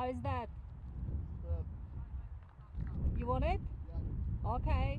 How is that? Superb. You want it? Yeah. Okay.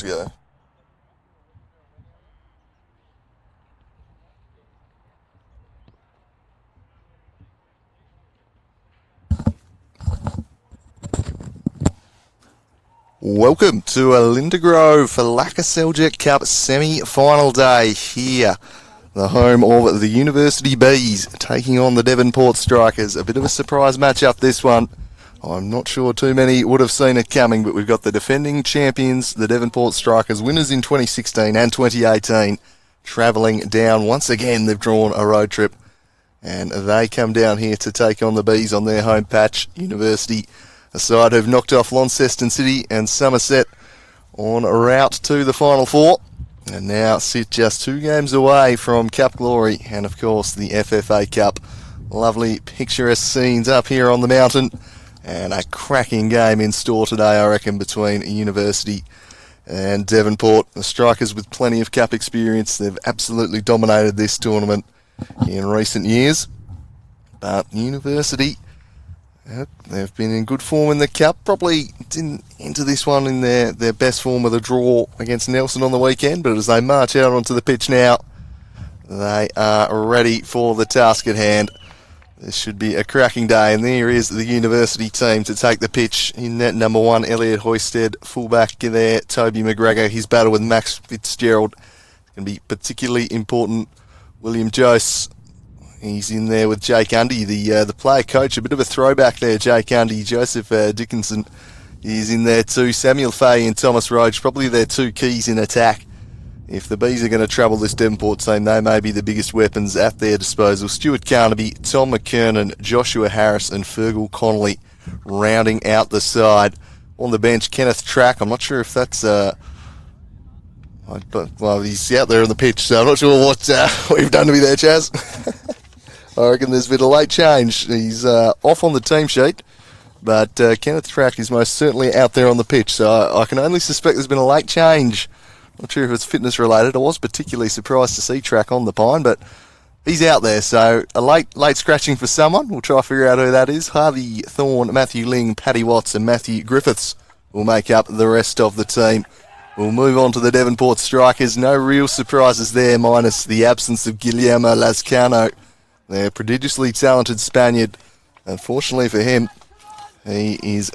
to go. Welcome to Linda Grove for Lakoseljac Cup semi-final day here. The home of the University Bees taking on the Devonport Strikers. A bit of a surprise matchup this one. I'm not sure too many would have seen it coming, but we've got the defending champions, the Devonport Strikers, winners in 2016 and 2018, travelling down once again. They've drawn a road trip and they come down here to take on the Bees on their home patch, University. A side who've knocked off Launceston City and Somerset on route to the Final Four, and now sit just 2 games away from Cup glory and, of course, the FFA Cup. Lovely picturesque scenes up here on the mountain, and a cracking game in store today, I reckon, between University and Devonport. The Strikers with plenty of Cup experience. They've absolutely dominated this tournament in recent years, but University, they've been in good form in the Cup. Probably didn't enter this one in their best form with a draw against Nelson on the weekend, but as they march out onto the pitch now, they are ready for the task at hand. This should be a cracking day, and there is the University team to take the pitch. In net number 1, Elliot Hoysted, fullback there, Toby McGregor. His battle with Max Fitzgerald is going to be particularly important. William Jose, he's in there with Jake Undy, the player coach. A bit of a throwback there, Jake Undy. Joseph Dickinson is in there too. Samuel Fay and Thomas Roach, probably their 2 keys in attack. If the Bees are going to trouble this Devonport team, they may be the biggest weapons at their disposal. Stuart Carnaby, Tom McKernan, Joshua Harris and Fergal Connolly rounding out the side. On the bench, Kenneth Track. I'm not sure if that's... well, he's out there on the pitch, so I'm not sure what you've done to me there, Chaz. I reckon there's been a late change. He's off on the team sheet, but Kenneth Track is most certainly out there on the pitch, so I can only suspect there's been a late change. Not sure if it's fitness related. I was particularly surprised to see Track on the pine, but he's out there, so a late scratching for someone. We'll try to figure out who that is. Harvey Thorne, Matthew Ling, Paddy Watts and Matthew Griffiths will make up the rest of the team. We'll move on to the Devonport Strikers. No real surprises there, minus the absence of Guillermo Lazcano, their prodigiously talented Spaniard. Unfortunately for him, he is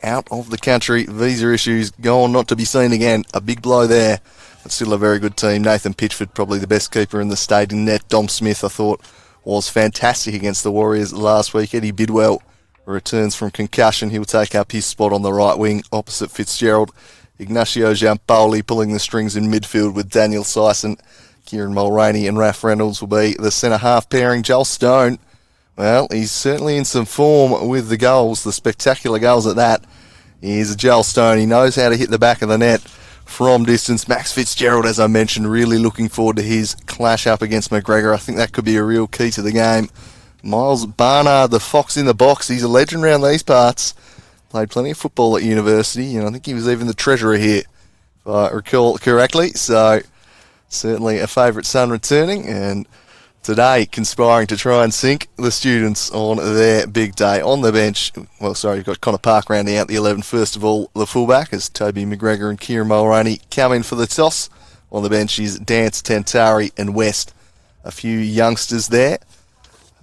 out of the country. Visa issues, gone, not to be seen again. A big blow there, but still a very good team. Nathan Pitchford, probably the best keeper in the state in net. Dom Smith, I thought, was fantastic against the Warriors last week. Eddie Bidwell returns from concussion. He'll take up his spot on the right wing opposite Fitzgerald. Ignacio Giampoli pulling the strings in midfield with Daniel Sison. Kieran Mulroney and Raf Reynolds will be the centre-half pairing. Joel Stone, well, he's certainly in some form with the goals, the spectacular goals at that. He's Joel Stone. He knows how to hit the back of the net from distance. Max Fitzgerald, as I mentioned, really looking forward to his clash up against McGregor. I think that could be a real key to the game. Miles Barnard, the fox in the box. He's a legend around these parts. Played plenty of football at university, and I think he was even the treasurer here, if I recall correctly. So certainly a favourite son returning, and today conspiring to try and sink the students on their big day. On the bench, well, sorry, you've got Connor Park rounding out the 11. First of all, the fullback, as Toby McGregor and Kieran Mulroney come in for the toss. On the bench is Dance, Tantari and West. A few youngsters there.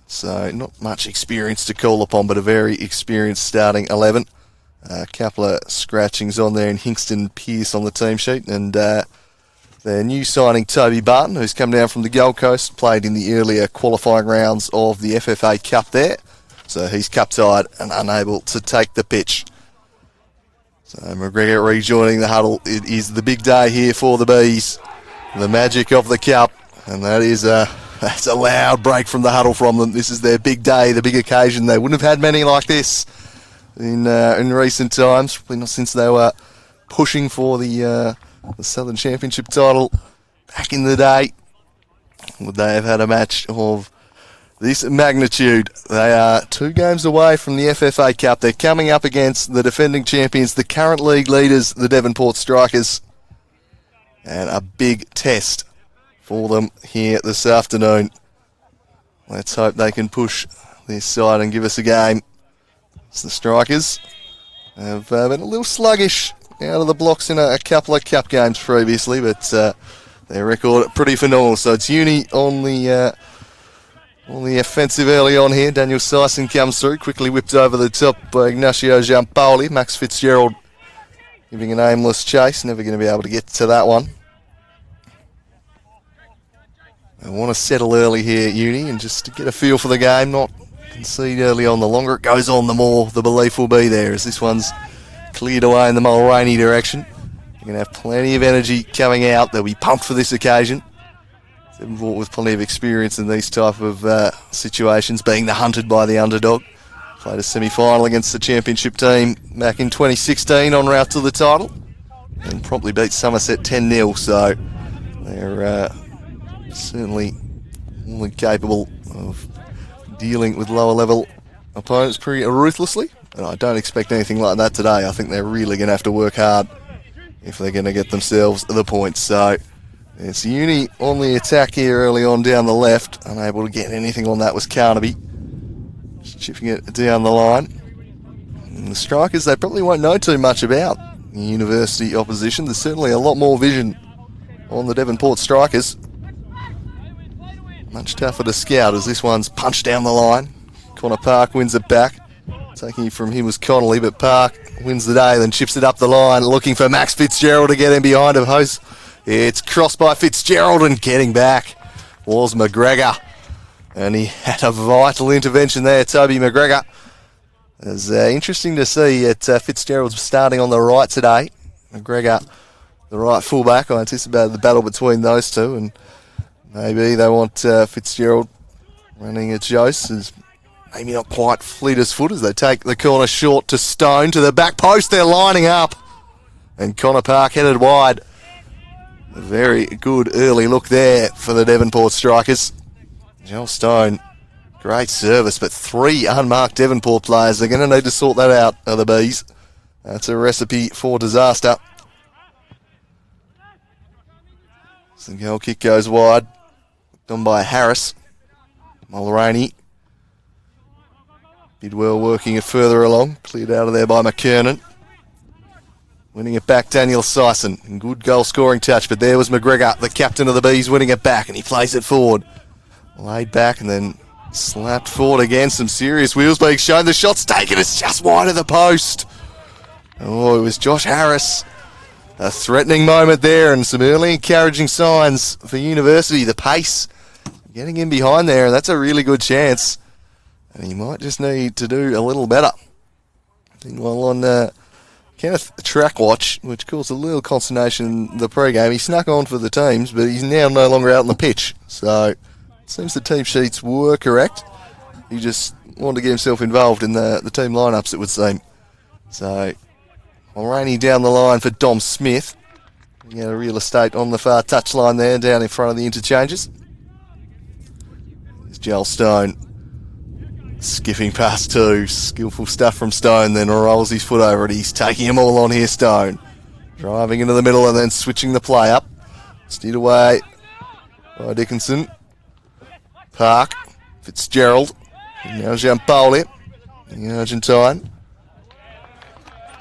So not much experience to call upon, but a very experienced starting 11. A couple of scratchings on there in Hingston Pearce on the team sheet, and their new signing Toby Barton, who's come down from the Gold Coast, played in the earlier qualifying rounds of the FFA Cup there, so he's cup-tied and unable to take the pitch. So McGregor rejoining the huddle. It is the big day here for the Bees, the magic of the Cup, and that's a loud break from the huddle from them. This is their big day, the big occasion. They wouldn't have had many like this in recent times, probably not since they were pushing for the Southern Championship title back in the day. Would they have had a match of this magnitude? They are 2 games away from the FFA Cup. They're coming up against the defending champions, the current league leaders, the Devonport Strikers, and a big test for them here this afternoon. Let's hope they can push this side and give us a game. The Strikers have been a little sluggish out of the blocks in a couple of cup games previously, but their record pretty phenomenal. So it's Uni on the offensive early on here. Daniel Sison comes through, quickly whipped over the top by Ignacio Giampoli. Max Fitzgerald giving an aimless chase, never going to be able to get to that one. I want to settle early here at Uni and just to get a feel for the game, not concede early on. The longer it goes on, the more the belief will be there, as this one's cleared away in the Mulraney direction. You're going to have plenty of energy coming out. They'll be pumped for this occasion. Devonport with plenty of experience in these type of situations, being the hunted by the underdog. Played a semi-final against the championship team back in 2016 en route to the title, and promptly beat Somerset 10-0, so they're certainly more than capable of dealing with lower level opponents pretty ruthlessly, and I don't expect anything like that today. I think they're really going to have to work hard if they're going to get themselves the points. So it's Uni on the attack here early on down the left. Unable to get anything on that was Carnaby, just chipping it down the line. And the strikers, they probably won't know too much about the university opposition. There's certainly a lot more vision on the Devonport strikers. Much tougher to scout as this one's punched down the line. Connor Park wins it back. Taking it from him was Connolly, but Park wins the day, then chips it up the line, looking for Max Fitzgerald to get in behind him. It's crossed by Fitzgerald, and getting back was McGregor. And he had a vital intervention there, Toby McGregor. It's interesting to see that Fitzgerald's starting on the right today. McGregor, the right fullback. I anticipated the battle between those two, and maybe they want Fitzgerald running at Jose as maybe not quite fleet as foot as they take the corner short to Stone to the back post. They're lining up, and Connor Park headed wide. A very good early look there for the Devonport strikers. Joel Stone, great service, but 3 unmarked Devonport players. They're going to need to sort that out, are the Bees. That's a recipe for disaster. So the goal kick goes wide. Done by Harris. Mulraney. Bidwell working it further along. Cleared out of there by McKernan. Winning it back, Daniel Sison. Good goal scoring touch, but there was McGregor, the captain of the Bees, winning it back, and he plays it forward. Laid back and then slapped forward again. Some serious wheels being shown. The shot's taken. It's just wide of the post. Oh, it was Josh Harris. A threatening moment there, and some early encouraging signs for University. The pace getting in behind there, and that's a really good chance. And he might just need to do a little better. Meanwhile, on Kenneth track watch, which caused a little consternation in the pre-game, he snuck on for the teams, but he's now no longer out on the pitch. So it seems the team sheets were correct. He just wanted to get himself involved in the team lineups, it would seem. So Mulraney down the line for Dom Smith. He had a real estate on the far touchline there, down in front of the interchanges. There's Joel Stone. Skipping past 2. Skillful stuff from Stone, then rolls his foot over it. He's taking them all on here, Stone. Driving into the middle and then switching the play up. Steered away by Dickinson. Park. Fitzgerald. And now Giampoli, the Argentine.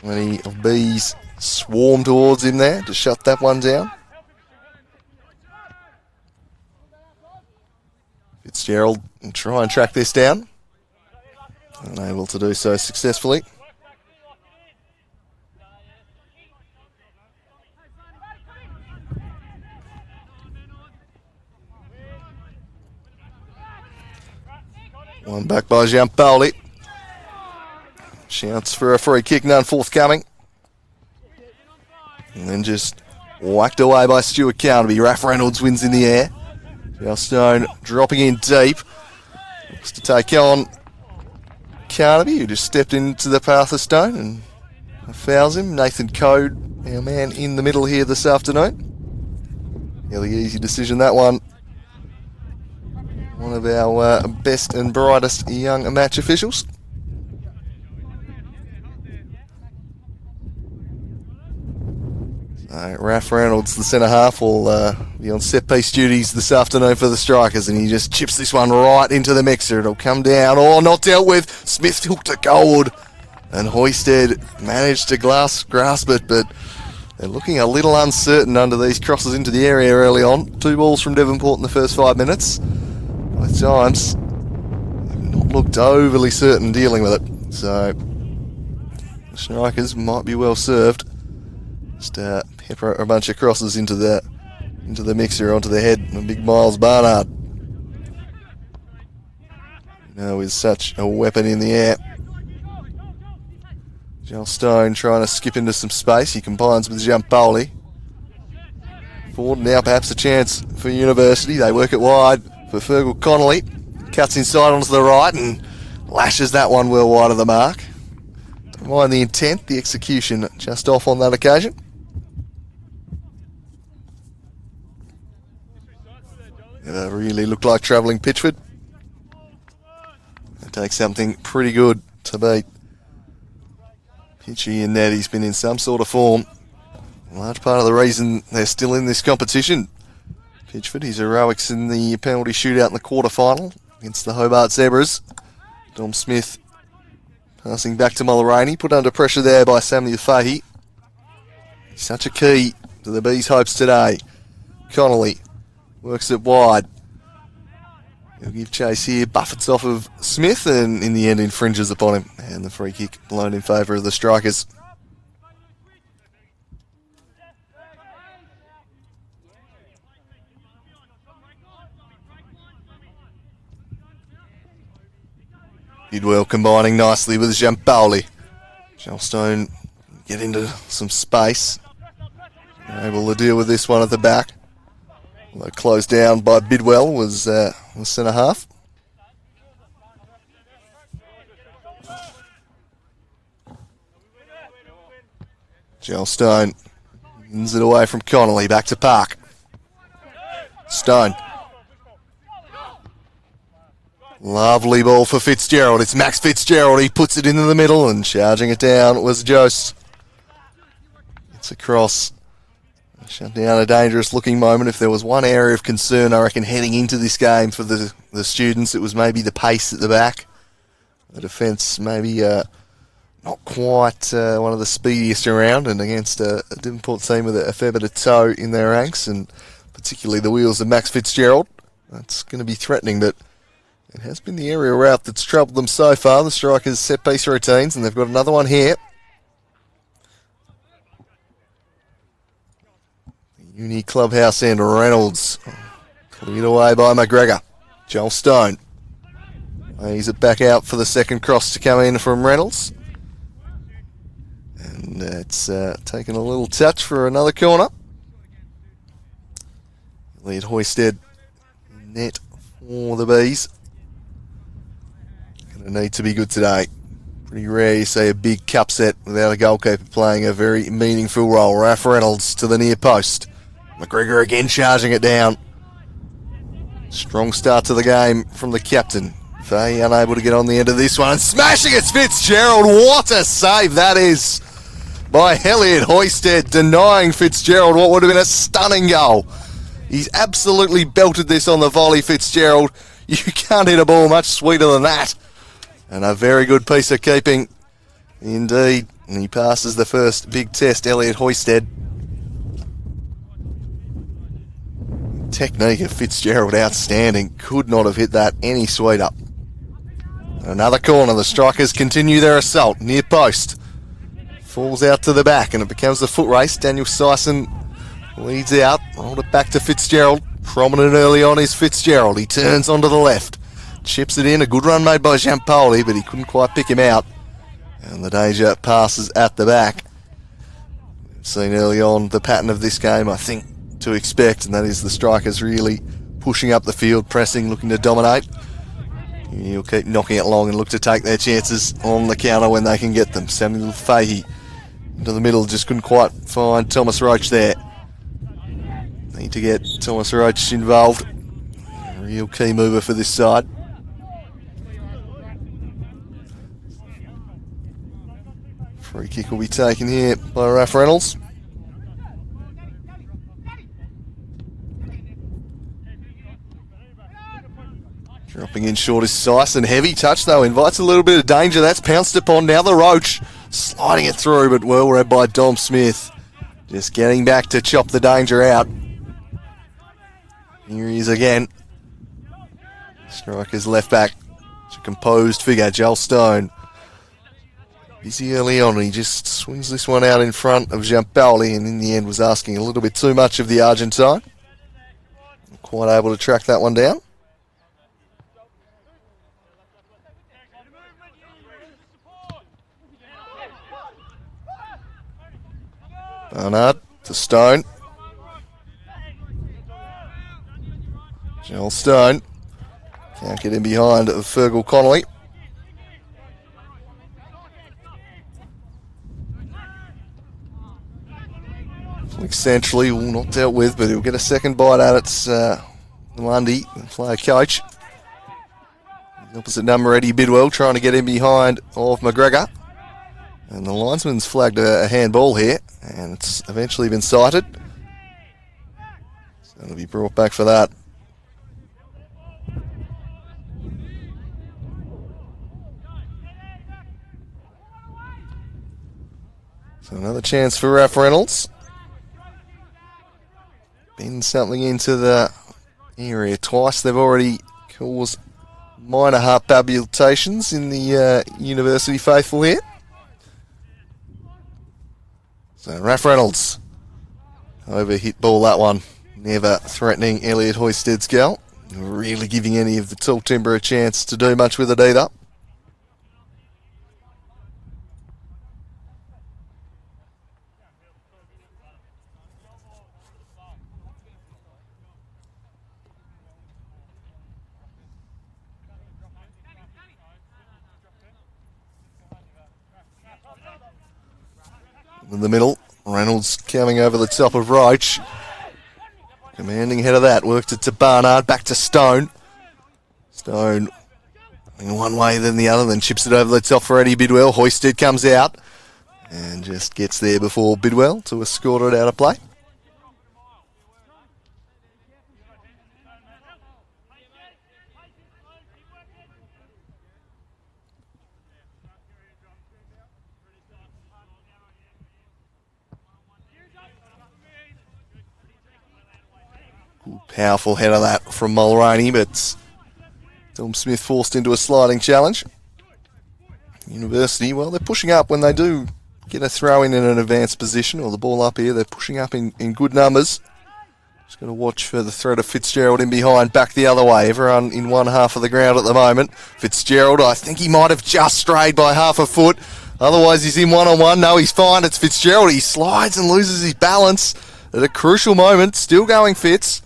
Plenty of Bees swarm towards him there to shut that one down. Fitzgerald will try and track this down. Unable to do so successfully. One back by Giampoli. Shouts for a free kick, none forthcoming. And then just whacked away by Stuart Carnaby. Raph Reynolds wins in the air. Joel Stone dropping in deep. Looks to take on Carnaby, who just stepped into the path of Stone and fouls him. Nathan Code, our man in the middle here this afternoon. Fairly easy decision, that one. One of our best and brightest young match officials. Raph Reynolds, the centre half, will be on set-piece duties this afternoon for the strikers, and he just chips this one right into the mixer. It'll come down, not dealt with. Smith hooked it goalward. And Hoisted managed to grasp it, but they're looking a little uncertain under these crosses into the area early on. 2 balls from Devonport in the first 5 minutes. Both times, they've not looked overly certain dealing with it. So, the strikers might be well served. Just pepper a bunch of crosses into the mixer onto the head of big Miles Barnard. With such a weapon in the air. Joel Stone trying to skip into some space. He combines with Giampoli. Ford now perhaps a chance for University. They work it wide for Fergal Connolly. Cuts inside onto the right and lashes that one well wide of the mark. Don't mind the intent, the execution just off on that occasion. It really looked like travelling Pitchford. It takes something pretty good to beat Pitchy and Ned. He's been in some sort of form. A large part of the reason they're still in this competition. Pitchford, his heroics in the penalty shootout in the quarter-final against the Hobart Zebras. Dom Smith passing back to Mulroney, put under pressure there by Samuel Fahey. Such a key to the Bees' hopes today. Connolly works it wide. He'll give chase here, buffets off of Smith, and in the end infringes upon him. And the free kick blown in favour of the Strikers. Bidwell combining nicely with Giampoli. Gelstone get into some space. Able to deal with this one at the back. Although closed down by Bidwell was centre half. Gelstone wins it away from Connolly. Back to Park. Stone. Lovely ball for Fitzgerald. It's Max Fitzgerald. He puts it into the middle and charging it down was Jose. It's across. Shut down a dangerous looking moment. If there was one area of concern, I reckon, heading into this game for the students, it was maybe the pace at the back. The defence maybe not quite one of the speediest around, and against a Devonport team with a fair bit of toe in their ranks, and particularly the wheels of Max Fitzgerald. That's going to be threatening, but it has been the area route that's troubled them so far, the Strikers' set-piece routines, and they've got another one here. Uni Clubhouse and Reynolds. Cleared away by McGregor. Joel Stone. Lays it back out for the second cross to come in from Reynolds. And it's taken a little touch for another corner. Elliot Hoisted net for the Bees. Going to need to be good today. Pretty rare you see a big cup set without a goalkeeper playing a very meaningful role. Ralph Reynolds to the near post. McGregor again charging it down. Strong start to the game from the captain. Fahey unable to get on the end of this one. And smashing it, Fitzgerald. What a save that is by Elliot Hoisted, denying Fitzgerald what would have been a stunning goal. He's absolutely belted this on the volley, Fitzgerald. You can't hit a ball much sweeter than that. And a very good piece of keeping indeed. And he passes the first big test, Elliot Hoisted. Technique of Fitzgerald outstanding. Could not have hit that any sweeter. Another corner. The Strikers continue their assault. Near post. Falls out to the back and it becomes the foot race. Daniel Sison leads out. Rolled it back to Fitzgerald. Prominent early on is Fitzgerald. He turns onto the left. Chips it in. A good run made by Giampoli, but he couldn't quite pick him out. And the danger passes at the back. We've seen early on the pattern of this game, I think, to expect, and that is the Strikers really pushing up the field, pressing, looking to dominate. He'll keep knocking it long and look to take their chances on the counter when they can get them. Samuel Fahey into the middle, just couldn't quite find Thomas Roach there. Need to get Thomas Roach involved. A real key mover for this side. Free kick will be taken here by Ralph Reynolds. Dropping in short is Syson. Heavy touch though, invites a little bit of danger. That's pounced upon now the Roach. Sliding it through, but well read by Dom Smith. Just getting back to chop the danger out. Here he is again. Striker's left back. It's a composed figure, Joel Stone. Busy early on, he just swings this one out in front of Giampaoli and in the end was asking a little bit too much of the Argentine. Quite able to track that one down. Barnard to Stone. Joel Stone. Can't get in behind Fergal Connolly. Flick centrally, not dealt with, but he'll get a second bite at it. Lundy, the player coach. The opposite number, Eddie Bidwell, trying to get in behind of McGregor. And the linesman's flagged a handball here, and it's eventually been cited. So it'll be brought back for that. So another chance for Raph Reynolds. Been something into the area twice. They've already caused minor heart palpitations in the University faithful here. So Raph Reynolds, over hit ball that one, never threatening Elliot Hoysted's goal. Really giving any of the tall timber a chance to do much with it either. In the middle, Reynolds coming over the top of Roach. Commanding head of that, worked it to Barnard, back to Stone. Stone going one way then the other, then chips it over the top for Eddie Bidwell. Hoisted comes out and just gets there before Bidwell to escort it out of play. Powerful header that from Mulroney, but Dom Smith forced into a sliding challenge. University, well, they're pushing up when they do get a throw in an advanced position, or the ball up here. They're pushing up in good numbers. Just got to watch for the threat of Fitzgerald in behind, back the other way. Everyone in one half of the ground at the moment. Fitzgerald, I think he might have just strayed by half a foot. Otherwise, he's in one-on-one. No, he's fine. It's Fitzgerald. He slides and loses his balance at a crucial moment. Still going Fitz.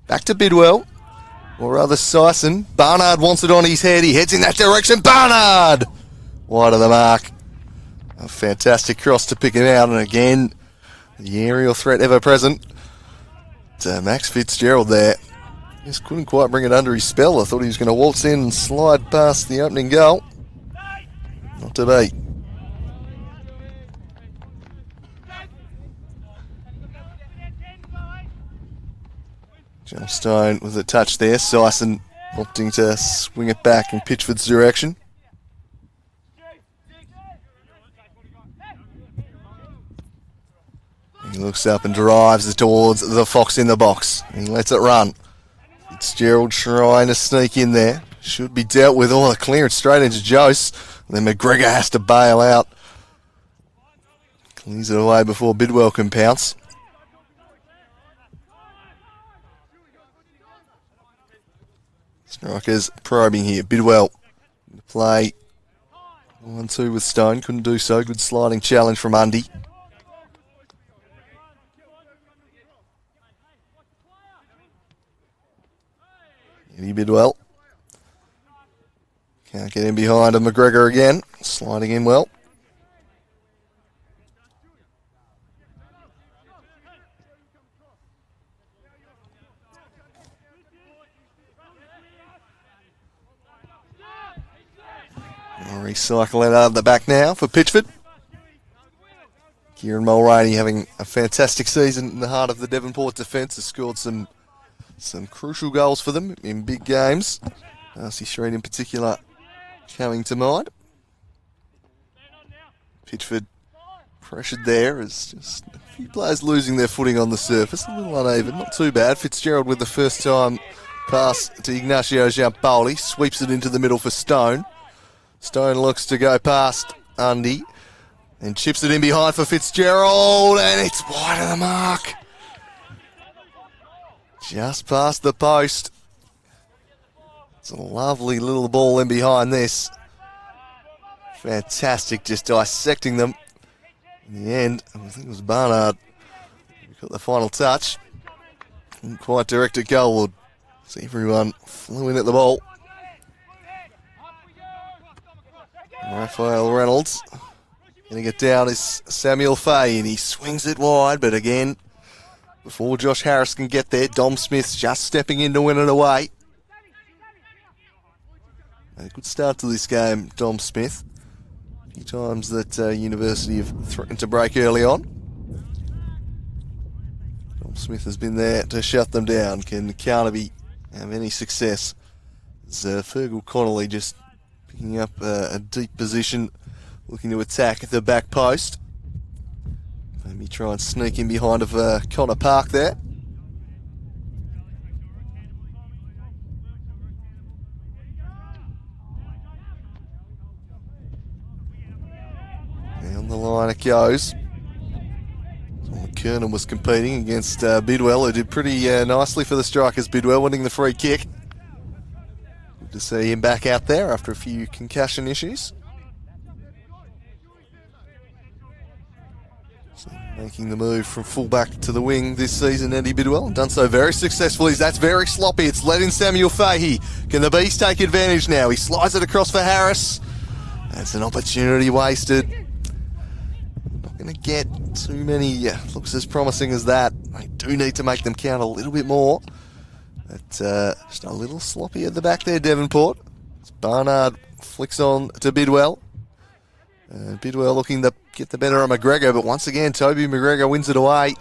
Back to Bidwell, or rather Syson. Barnard wants it on his head. He heads in that direction. Barnard! Wide of the mark. A fantastic cross to pick him out. And again, the aerial threat ever present. Max Fitzgerald there. Just couldn't quite bring it under his spell. I thought he was going to waltz in and slide past the opening goal. Not to be. Joel Stone with a touch there. Syson opting to swing it back in Pitchford's direction. He looks up and drives it towards the Fox in the box. He lets it run. Fitzgerald trying to sneak in there. Should be dealt with. Oh, the clearance straight into Jose. And then McGregor has to bail out. Clears it away before Bidwell can pounce. Strikers probing here. Bidwell. Play 1-2 with Stone. Couldn't do so. Good sliding challenge from Undy. Eddie Bidwell. Can't get in behind of McGregor again. Sliding in well. Recycle it out of the back now for Pitchford. Kieran Mulroney having a fantastic season in the heart of the Devonport defence. Has scored some crucial goals for them in big games. Darcy Street in particular coming to mind. Pitchford pressured there as just a few players losing their footing on the surface. A little uneven, not too bad. Fitzgerald with the first time pass to Ignacio Giampoli. Sweeps it into the middle for Stone. Stone looks to go past Undy and chips it in behind for Fitzgerald, and it's wide of the mark. Just past the post. It's a lovely little ball in behind this. Fantastic, just dissecting them. In the end, I think it was Barnard who got the final touch. Didn't quite direct it goalward. So everyone flew in at the ball. Raphael Reynolds. Getting it down is Samuel Fahey, and he swings it wide, but again, before Josh Harris can get there, Dom Smith's just stepping in to win it away. A good start to this game, Dom Smith. A few times that University have threatened to break early on. Dom Smith has been there to shut them down. Can Carnaby have any success? As Fergal Connolly just picking up a deep position, looking to attack the back post. Maybe try and sneak in behind of Connor Park there. Down the line it goes. Kernan was competing against Bidwell, who did pretty nicely for the Strikers. Bidwell winning the free kick. Good to see him back out there after a few concussion issues. So making the move from fullback to the wing this season, Andy Bidwell. Done so very successfully. That's very sloppy. It's led in Samuel Fahey. Can the Bees take advantage now? He slides it across for Harris. That's an opportunity wasted. Not going to get too many looks as promising as that. They do need to make them count a little bit more. But just a little sloppy at the back there, Devonport. As Barnard flicks on to Bidwell. Bidwell looking to get the better of McGregor, but once again, Toby McGregor wins it away.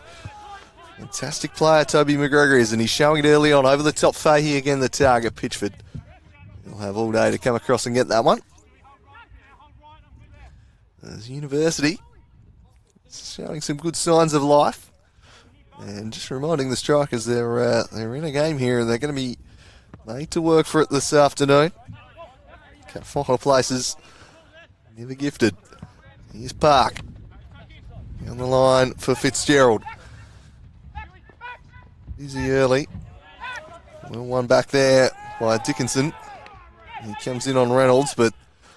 Fantastic player, Toby McGregor is, and he's showing it early on. Over the top, Fahey again, the target, Pitchford. He'll have all day to come across and get that one. As University showing some good signs of life. And just reminding the Strikers they're in a game here, and they're going to be made to work for it this afternoon. Cut final places. Never gifted. Here's Park. On the line for Fitzgerald. Easy early. Well, one back there by Dickinson. He comes in on Reynolds, but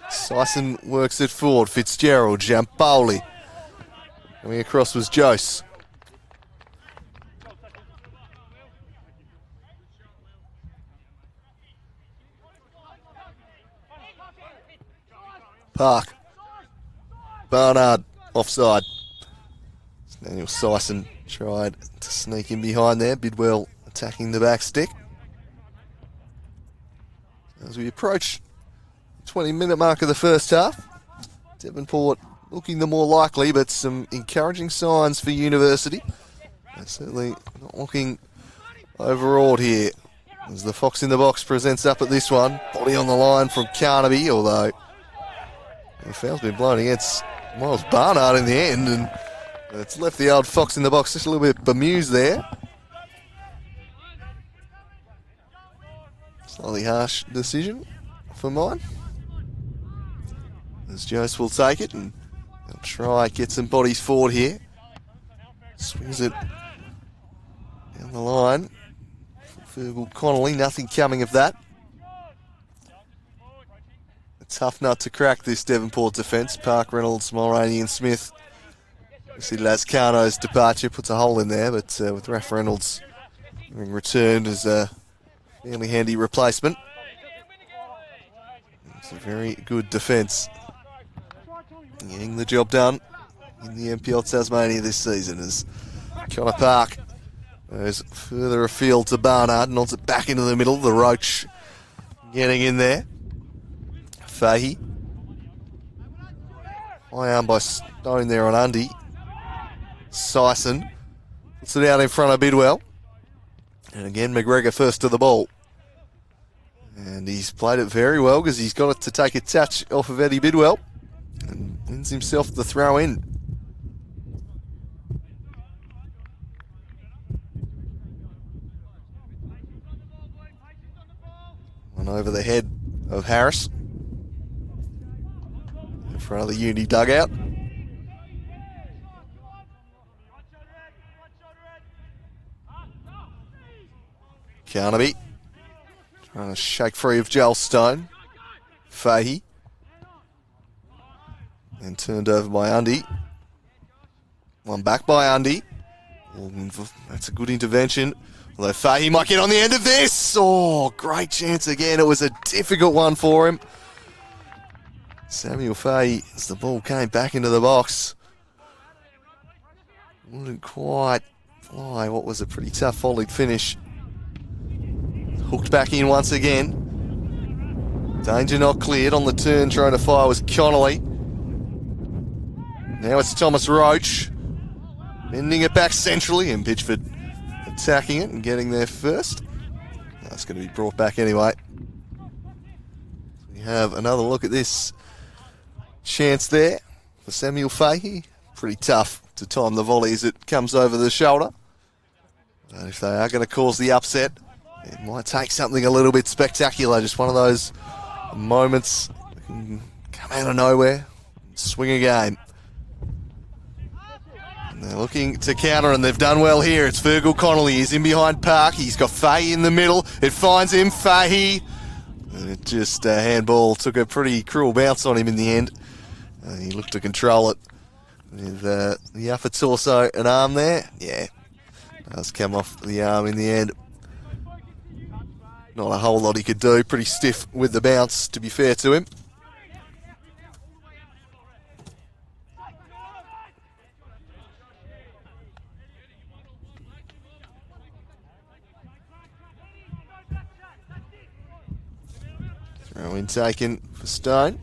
Sison works it forward. Fitzgerald, Giampoli. Coming across was Jose. Park. Barnard, offside. Daniel Sison tried to sneak in behind there. Bidwell attacking the back stick. As we approach the 20-minute mark of the first half, Devonport looking the more likely, but some encouraging signs for University. They're certainly not looking overawed here. As the Fox in the Box presents up at this one. Body on the line from Carnaby, although the foul's been blown against Miles Barnard in the end, and it's left the old Fox in the Box just a little bit bemused there. Slightly harsh decision for mine. As Jose will take it, and they'll try get some bodies forward here. Swings it down the line. Fergal Connolly, nothing coming of that. A tough nut to crack, this Devonport defence. Park, Reynolds, Mulroney and Smith. You see Lascano's departure puts a hole in there, but with Raph Reynolds being returned as a fairly handy replacement. It's a very good defence. Getting the job done in the NPL Tasmania this season as Connor Park goes further afield to Barnard, nods it back into the middle. The Roach getting in there. Fahey. High arm by Stone there on Undy. Sison puts it out in front of Bidwell. And again, McGregor first to the ball. And he's played it very well because he's got it to take a touch off of Eddie Bidwell and wins himself the throw in. One over the head of Harris in front of the Uni dugout. Carnaby trying to shake free of Joel Stone. Fahey. And turned over by Undy. One back by Undy. That's a good intervention. Although Fahey might get on the end of this. Oh, great chance again. It was a difficult one for him. Samuel Fahey, as the ball came back into the box, wouldn't quite fly. What was a pretty tough volleyed finish. Hooked back in once again. Danger not cleared. On the turn trying to fire was Connolly. Now it's Thomas Roach. Bending it back centrally, and Pitchford attacking it and getting there first. That's going to be brought back anyway. We have another look at this chance there for Samuel Fahey. Pretty tough to time the volley as it comes over the shoulder. But if they are going to cause the upset, it might take something a little bit spectacular. Just one of those moments that can come out of nowhere and swing a game. And they're looking to counter, and they've done well here. It's Virgil Connolly. He's in behind Park. He's got Fahey in the middle. It finds him. Fahey. And it just handball took a pretty cruel bounce on him in the end. He looked to control it with the upper torso and arm there. Yeah, does come off the arm in the end. Not a whole lot he could do. Pretty stiff with the bounce, to be fair to him. Throw in taken for Stone.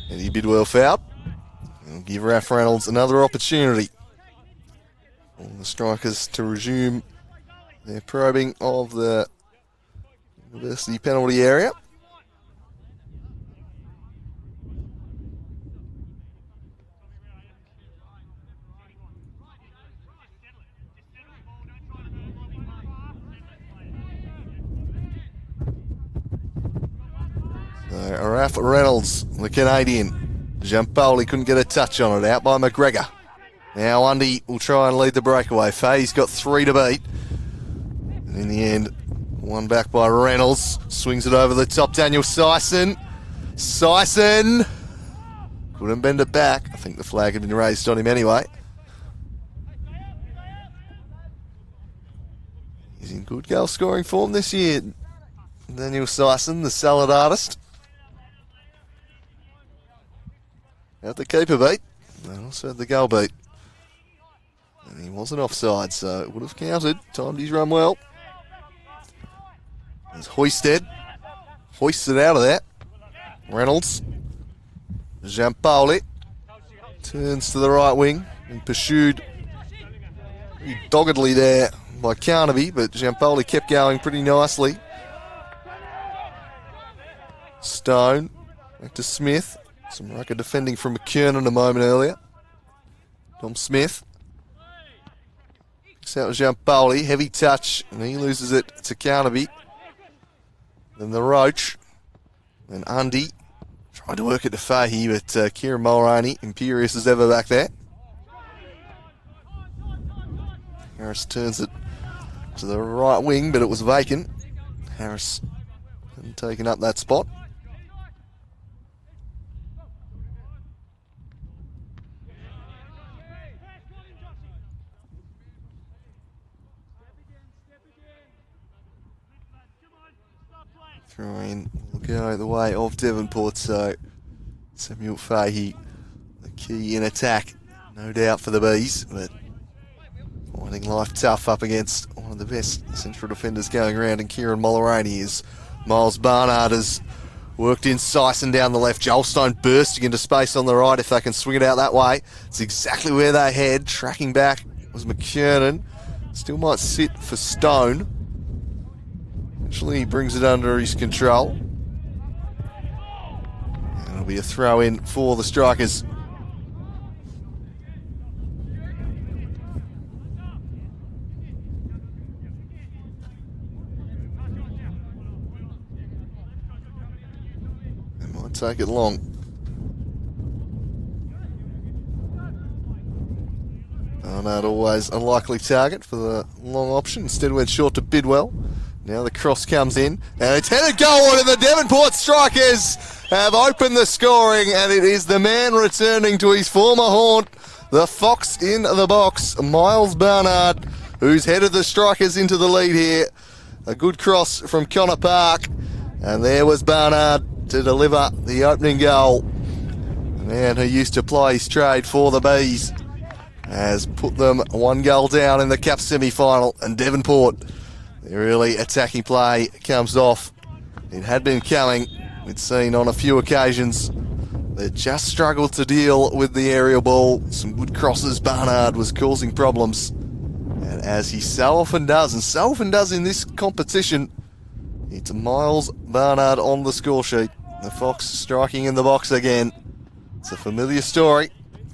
Eddie Bidwell fouled. We'll give Raph Reynolds another opportunity. All the strikers to resume their probing of the University penalty area. So Raph Reynolds, the Canadian. Giampoli couldn't get a touch on it, out by McGregor. Now Undy will try and lead the breakaway. Fahey's got 3 to beat. And in the end, one back by Reynolds. Swings it over the top. Daniel Sison. Sison! Couldn't bend it back. I think the flag had been raised on him anyway. He's in good goal scoring form this year. Daniel Sison, the salad artist. Out the keeper beat. And also the goal beat. And he wasn't offside, so it would have counted. Timed his run well. There's Hoisted. Hoisted out of that. Reynolds. Giampoli. Turns to the right wing and pursued doggedly there by Carnaby, but Giampoli kept going pretty nicely. Stone. Back to Smith. Some rucker defending from McKernan a moment earlier. Tom Smith. Picks out Giampoli. Heavy touch, and he loses it to Carnaby. Then the Roach. Then Undy. Tried to work it to Fahey, but Kieran Mulroney, imperious as ever back there. Harris turns it to the right wing, but it was vacant. Harris hadn't taken up that spot. Throwing will go the way of Devonport, so Samuel Fahey, the key in attack, no doubt for the Bees, but finding life tough up against one of the best central defenders going around in Kieran Mulroney as Miles Barnard has worked in Sison down the left. Joel Stone bursting into space on the right if they can swing it out that way. It's exactly where they head. Tracking back was McKernan. Still might sit for Stone. Actually, he brings it under his control. And it'll be a throw in for the Strikers. It might take it long. Barnard always a likely target for the long option. Instead went short to Bidwell. Now the cross comes in, and it's headed goal, and the Devonport Strikers have opened the scoring, and it is the man returning to his former haunt, the fox in the box, Miles Barnard, who's headed the Strikers into the lead here. A good cross from Connor Park, and there was Barnard to deliver the opening goal. The man who used to ply his trade for the Bees has put them one goal down in the Cup semi-final, and Devonport, the really attacking play comes off. It had been coming. We'd seen on a few occasions. They just struggled to deal with the aerial ball. Some good crosses. Barnard was causing problems. And as he so often does, and so often does in this competition, it's Miles Barnard on the score sheet. The Fox striking in the box again. It's a familiar story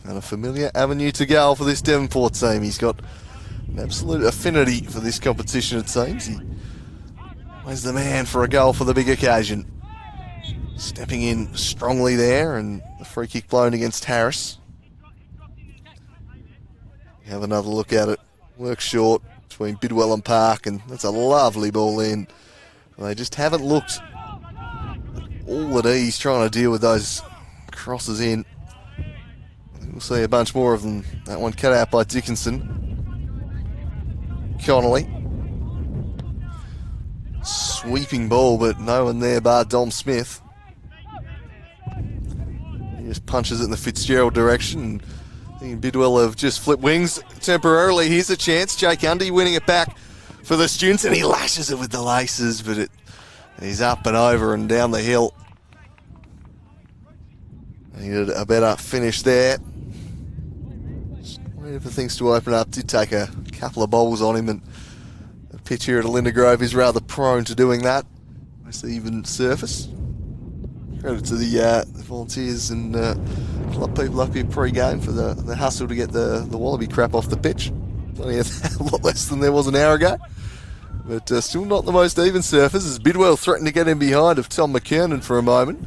and a familiar avenue to goal for this Devonport team. He's got an absolute affinity for this competition, it seems. He was the man for a goal for the big occasion. Stepping in strongly there, and the free kick blown against Harris. Have another look at it. Works short between Bidwell and Park, and that's a lovely ball in. They just haven't looked all at ease trying to deal with those crosses in. I think we'll see a bunch more of them. That one cut out by Dickinson. Connolly. Sweeping ball, but no one there bar Dom Smith. He just punches it in the Fitzgerald direction. I think Bidwell have just flipped wings temporarily. Here's a chance. Jake Undy winning it back for the Students, and he lashes it with the laces, but he's up and over and down the hill. Needed a better finish there. Just waiting for things to open up. Did take a couple of bowls on him, and the pitch here at Alinda Grove is rather prone to doing that. Most even surface. Credit to the volunteers and club people up here pre-game for the hustle to get the wallaby crap off the pitch. Plenty of that, a lot less than there was an hour ago. But still not the most even surface, as Bidwell threatened to get in behind of Tom McKernan for a moment.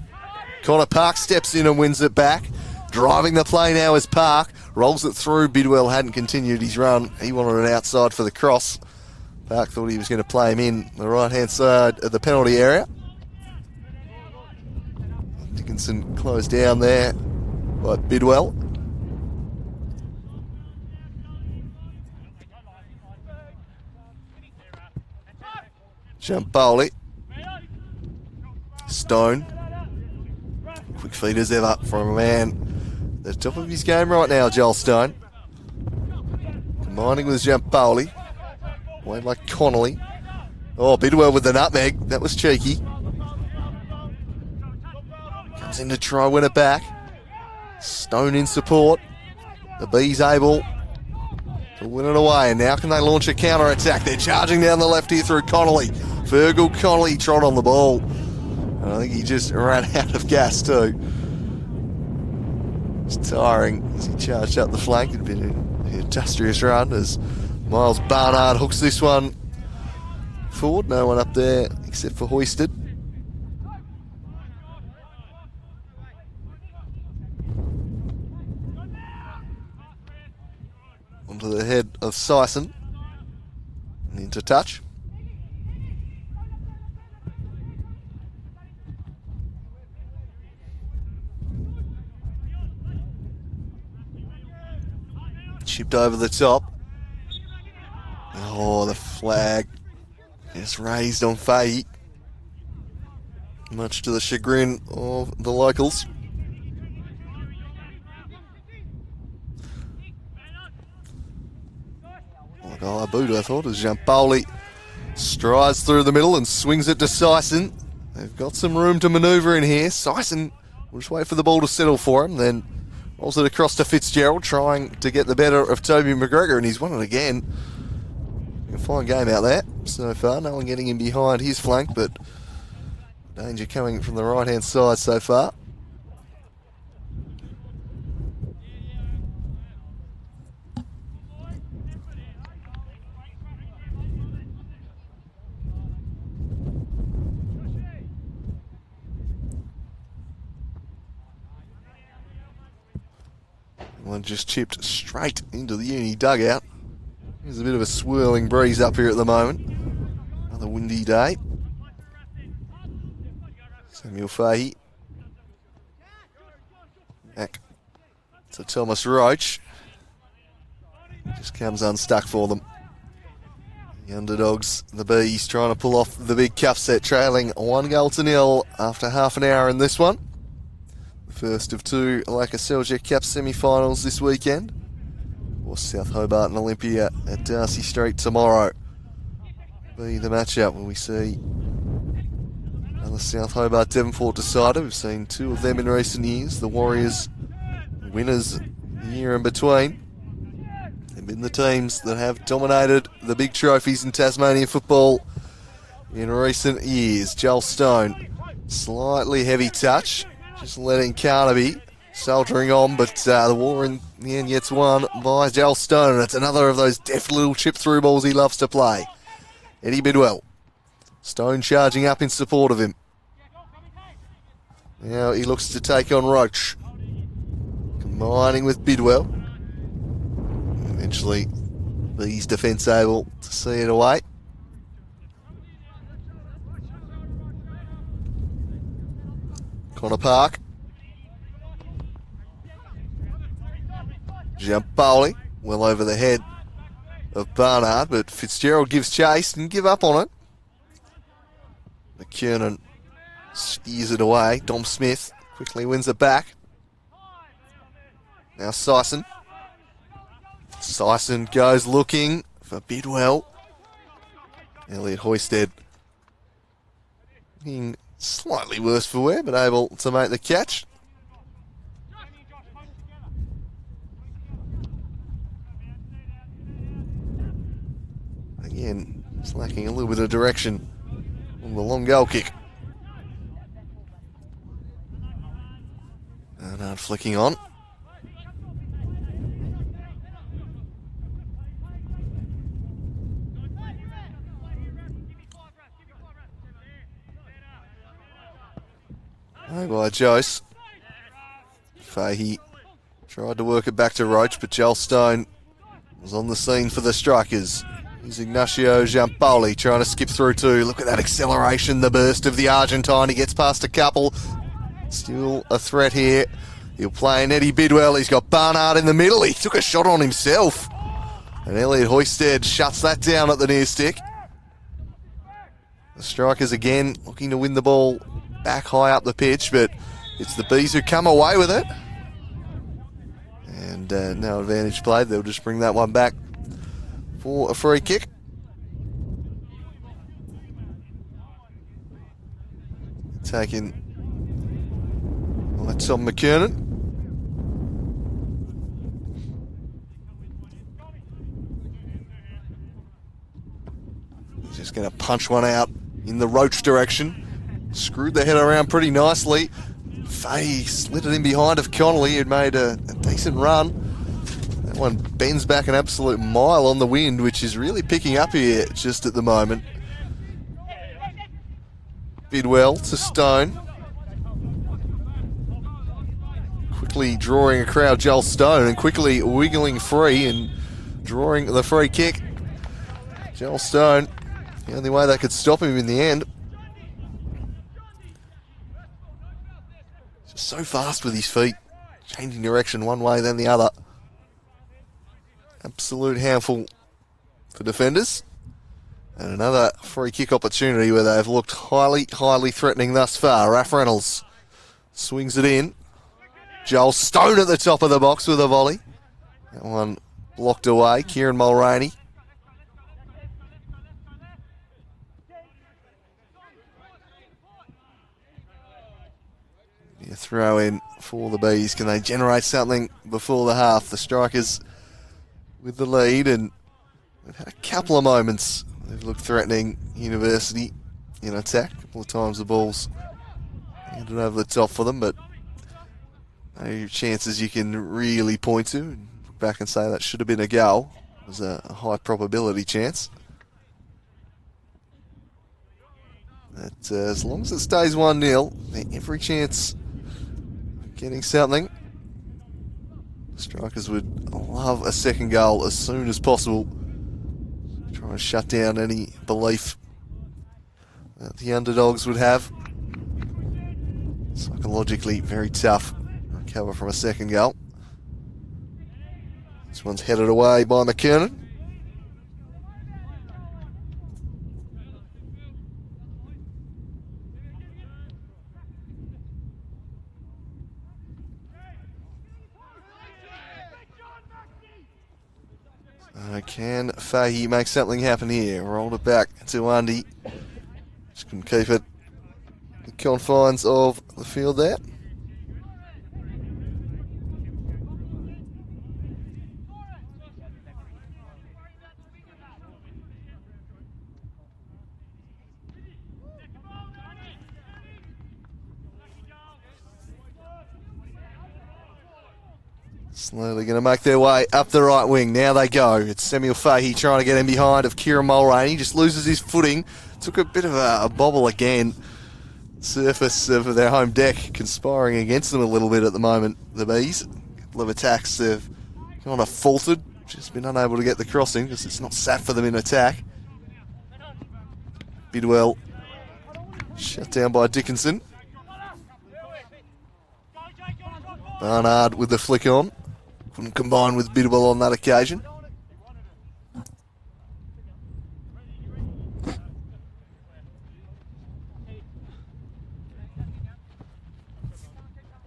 Connor Park steps in and wins it back. Driving the play now is Park. Rolls it through. Bidwell hadn't continued his run. He wanted it outside for the cross. Park thought he was going to play him in the right-hand side of the penalty area. Dickinson closed down there by Bidwell. Jampoli. Stone. Quick feet as ever from a man at the top of his game right now, Joel Stone. Combining with Jampoli. Way like Connolly. Oh, Bidwell with the nutmeg. That was cheeky. Comes in to try win it back. Stone in support. The Bees able to win it away. And now can they launch a counter-attack? They're charging down the left here through Connolly. Virgil Connolly trod on the ball. And I think he just ran out of gas too. It's tiring as he charged up the flank. It'd been an industrious run as Miles Barnard hooks this one forward. No one up there except for Hoisted. Onto the head of Sison. And into touch. Chipped over the top. Oh, the flag is raised on Fahey. Much to the chagrin of the locals. Like I booed, I thought, as Jampoli strides through the middle and swings it to Sison. They've got some room to manoeuvre in here. Sison will just wait for the ball to settle for him, then rolls it across to Fitzgerald, trying to get the better of Toby McGregor, and he's won it again. A fine game out there so far. No one getting in behind his flank, but danger coming from the right-hand side so far. One just chipped straight into the uni dugout. There's a bit of a swirling breeze up here at the moment. Another windy day. Samuel Fahey. Back to Thomas Roach. Just comes unstuck for them. The underdogs, the Bees, trying to pull off the big cup set, trailing 1-0 after half an hour in this one. First of two Lakoseljac Cup semi-finals this weekend. Or South Hobart and Olympia at Darcy Street tomorrow. Be the matchup when we see another South Hobart Devonport decider. We've seen two of them in recent years. The Warriors winners the year in between. They've been the teams that have dominated the big trophies in Tasmanian football in recent years. Joel Stone, slightly heavy touch. Just letting Carnaby soldiering on, but the War in the end gets won by Joel Stone. It's another of those deft little chip-through balls he loves to play. Eddie Bidwell. Stone charging up in support of him. Now he looks to take on Roach. Combining with Bidwell. Eventually, Bees defence able to see it away. Connor Park. Giampoli, well over the head of Barnard, but Fitzgerald gives chase and give up on it. McKiernan steers it away. Dom Smith quickly wins it back. Now Sison. Sison goes looking for Bidwell. Elliot Hoisted being slightly worse for wear, but able to make the catch. Again, it's lacking a little bit of direction on the long goal kick. Barnard flicking on. Oh, by Jose. Fahey tried to work it back to Roach, but Joel Stone was on the scene for the strikers. Here's Ignacio Giampoli trying to skip through too. Look at that acceleration, the burst of the Argentine. He gets past a couple. Still a threat here. He'll play in Eddie Bidwell. He's got Barnard in the middle. He took a shot on himself. And Elliot Hoisted shuts that down at the near stick. The strikers again looking to win the ball back high up the pitch, but it's the Bees who come away with it. And no advantage played. They'll just bring that one back for a free kick. Taken by Tom McKernan. Just going to punch one out in the Roach direction. Screwed the head around pretty nicely. Fahey slid it in behind of Connolly, who'd made a decent run. That one bends back an absolute mile on the wind, which is really picking up here just at the moment. Bidwell to Stone. Quickly drawing a crowd, Joel Stone, and quickly wiggling free and drawing the free kick. Joel Stone, the only way they could stop him in the end. Just so fast with his feet, changing direction one way then the other. Absolute handful for defenders. And another free kick opportunity where they've looked highly threatening thus far. Raph Reynolds swings it in. Joel Stone at the top of the box with a volley. That one blocked away. Kieran Mulroney. A throw in for the Bees. Can they generate something before the half? The strikers with the lead, and They've had a couple of moments. They've looked threatening, University in attack. A couple of times the ball's handed over the top for them, but no chances you can really point to and look back and say that should have been a goal. It was a high probability chance. But as long as it stays 1-0, every chance of getting something. Strikers would love a second goal as soon as possible. Try and shut down any belief that the underdogs would have. Psychologically very tough to recover from a second goal. This one's headed away by McKernan. Can Fahey make something happen here? Rolled it back to Andy. Just couldn't keep it in the confines of the field there. Slowly going to make their way up the right wing. Now they go. It's Samuel Fahey trying to get in behind of Kieran Mulroney. Just loses his footing. Took a bit of a bobble again. Surface of their home deck conspiring against them a little bit at the moment. The Bees. A couple of attacks have kind of faltered. Just been unable to get the crossing because it's not sat for them in attack. Bidwell shut down by Dickinson. Barnard with the flick on. Couldn't combine with Bidwell on that occasion.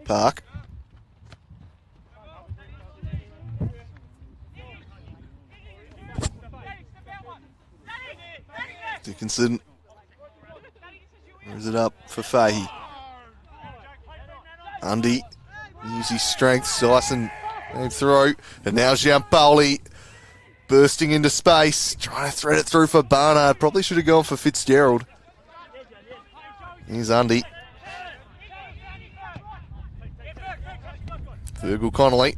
Park. Dickinson. Throws it up for Fahey. Undy. Use his strength. Syson came through. And now Giampoli bursting into space. Trying to thread it through for Barnard. Probably should have gone for Fitzgerald. Here's Undy. Virgil Connolly.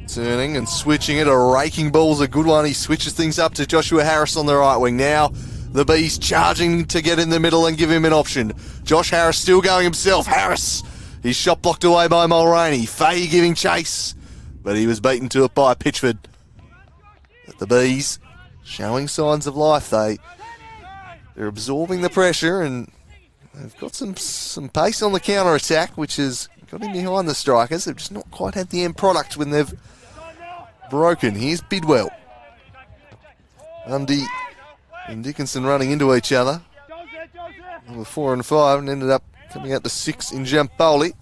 Turning and switching it. A raking ball's a good one. He switches things up to Joshua Harris on the right wing. Now the Bees charging to get in the middle and give him an option. Josh Harris still going himself. Harris. His shot blocked away by Mulroney. Fahey giving chase, but he was beaten to it by Pitchford. But the Bees showing signs of life. They're absorbing the pressure and they've got some pace on the counter-attack, which has got him behind the strikers. They've just not quite had the end product when they've broken. Here's Bidwell. Undy and Dickinson running into each other. Number 4 and 5 and ended up coming out to 6 in Giampoli.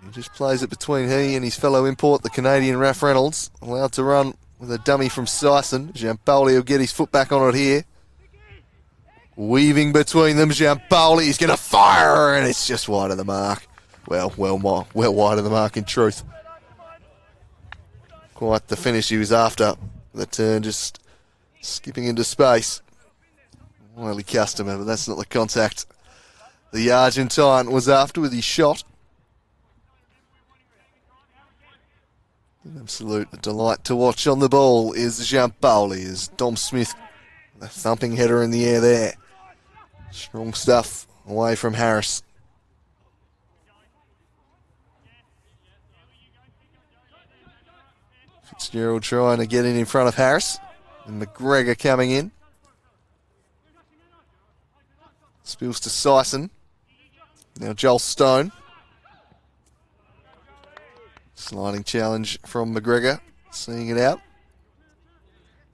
He just plays it between he and his fellow import, the Canadian Raph Reynolds. Allowed to run with a dummy from Syson. Giampoli will get his foot back on it here. Weaving between them, Giampoli is going to fire, and it's just wide of the mark. Well wide of the mark in truth. Quite the finish he was after. The turn just skipping into space. Wily customer, but that's not the contact the Argentine was after with his shot. An absolute delight to watch on the ball is Giampoli, as Dom Smith, the thumping header in the air there. Strong stuff away from Harris. Fitzgerald trying to get in front of Harris, and McGregor coming in. Spills to Syson. Now Joel Stone. Sliding challenge from McGregor. Seeing it out.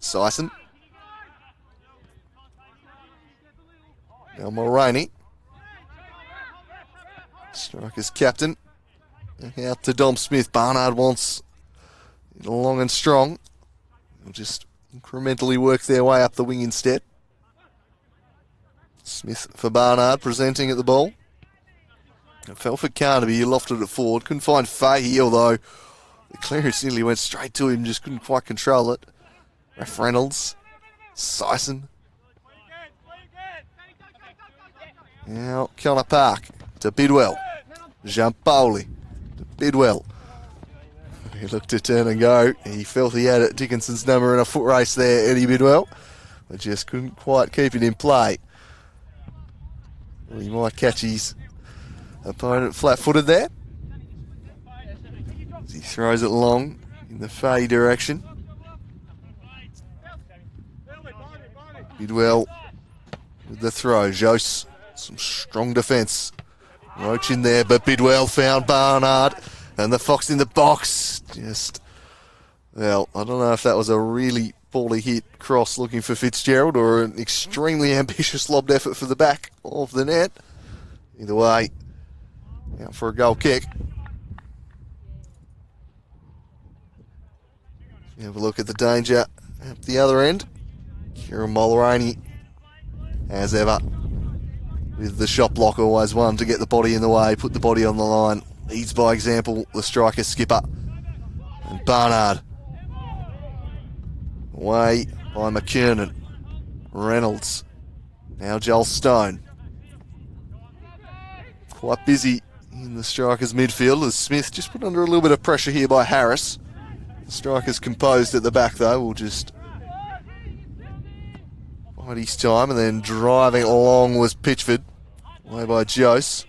Syson. Now Mulroney. Strikers captain. Out to Dom Smith. Barnard wants it long and strong. They'll just incrementally work their way up the wing instead. Smith for Barnard, presenting at the ball. It fell for Carnaby, he lofted it forward. Couldn't find Fahey, although The clearance nearly went straight to him, just couldn't quite control it. Ref Reynolds, Sison. Now Connor Park to Bidwell. Giampoli to Bidwell. He looked to turn and go. He felt he had Dickinson's number in a foot race there, Eddie Bidwell. But just couldn't quite keep it in play. Well, he might catch his opponent flat-footed there. As he throws it long in the Fahey direction. Bidwell with the throw. Jose, some strong defence. Roach in there, but Bidwell found Barnard. And the Fox in the box. Just, well, I don't know if that was a really poorly hit cross looking for Fitzgerald or an extremely ambitious lobbed effort for the back of the net. Either way, out for a goal kick. Have a look at the danger at the other end. Kieran Mulroney, as ever, with the shot block, always one to get the body in the way, put the body on the line. Leads by example, the striker skipper. And Barnard. Away by McKernan. Reynolds. Now Joel Stone. Quite busy in the striker's midfield as Smith just put under a little bit of pressure here by Harris. The striker's composed at the back though. We'll just bide his time, and then driving along was Pitchford. Away by Jose.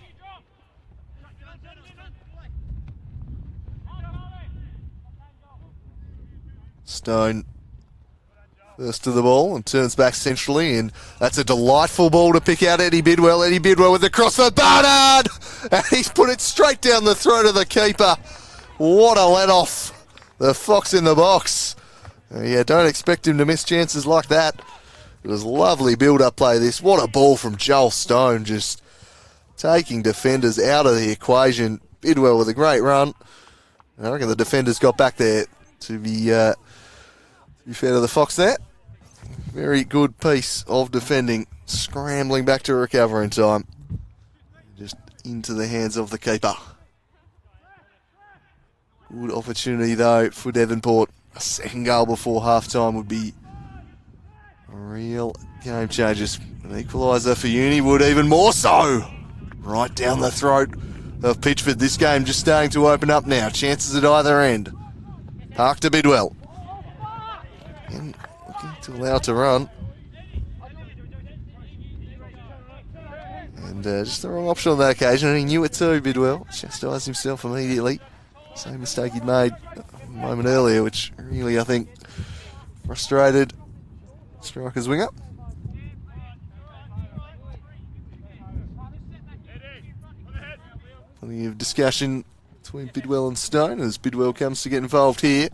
Stone first to the ball and turns back centrally, and that's a delightful ball to pick out Eddie Bidwell. Eddie Bidwell with the cross for Barnard, and he's put it straight down the throat of the keeper. What a let-off. The Fox in the box. Yeah, don't expect him to miss chances like that. It was lovely build-up play this. What a ball from Joel Stone, just taking defenders out of the equation. Bidwell with a great run. I reckon the defenders got back there to be fair to the Fox there. Very good piece of defending. Scrambling back to recover in time. Just into the hands of the keeper. Good opportunity though for Devonport. A second goal before half-time would be a real game changer. An equaliser for Uniwood, even more so. Right down the throat of Pitchford. This game just starting to open up now. Chances at either end. Park to Bidwell. And looking to allow to run. And just the wrong option on that occasion. And he knew it too, Bidwell. Chastised himself immediately. Same mistake he'd made a moment earlier, which really, I think, frustrated striker's winger. Plenty of discussion between Bidwell and Stone as Bidwell comes to get involved here.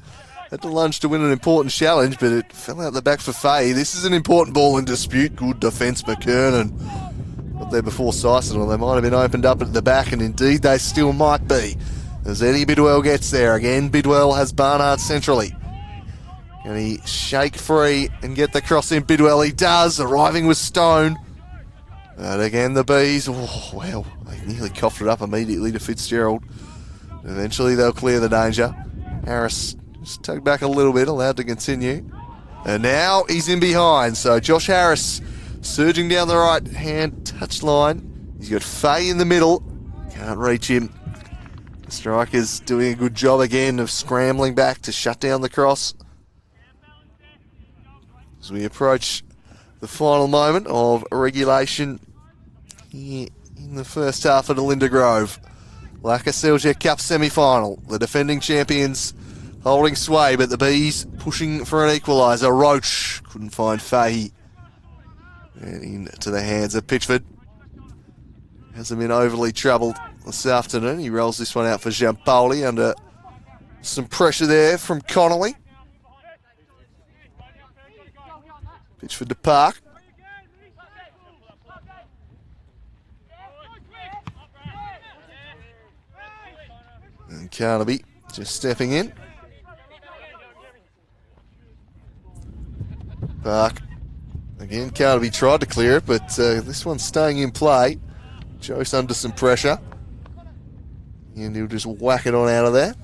Had to lunge to win an important challenge, but it fell out the back for Fahey. This is an important ball in dispute. Good defence, McKernan. Got there before Sison, or they might have been opened up at the back, and indeed they still might be. As Eddie Bidwell gets there. Again, Bidwell has Barnard centrally. Can he shake free and get the cross in? Bidwell, he does, arriving with Stone. And again, the Bees, oh, wow, they nearly coughed it up immediately to Fitzgerald. Eventually, they'll clear the danger. Harris just tugged back a little bit, allowed to continue. And now he's in behind. So Josh Harris surging down the right-hand touchline. He's got Fahey in the middle. Can't reach him. The striker's doing a good job again of scrambling back to shut down the cross. As we approach the final moment of regulation here in the first half of the Linda Grove. Lakoseljac Cup semi-final. The defending champions holding sway, but the Bees pushing for an equaliser. Roach couldn't find Fahey. And into the hands of Pitchford. Hasn't been overly troubled this afternoon. He rolls this one out for Giampoli under some pressure there from Connolly. Pitchford to Park. And Carnaby just stepping in. Park. Again, Carnaby tried to clear it, but this one's staying in play. Joe's under some pressure. And he'll just whack it on out of there.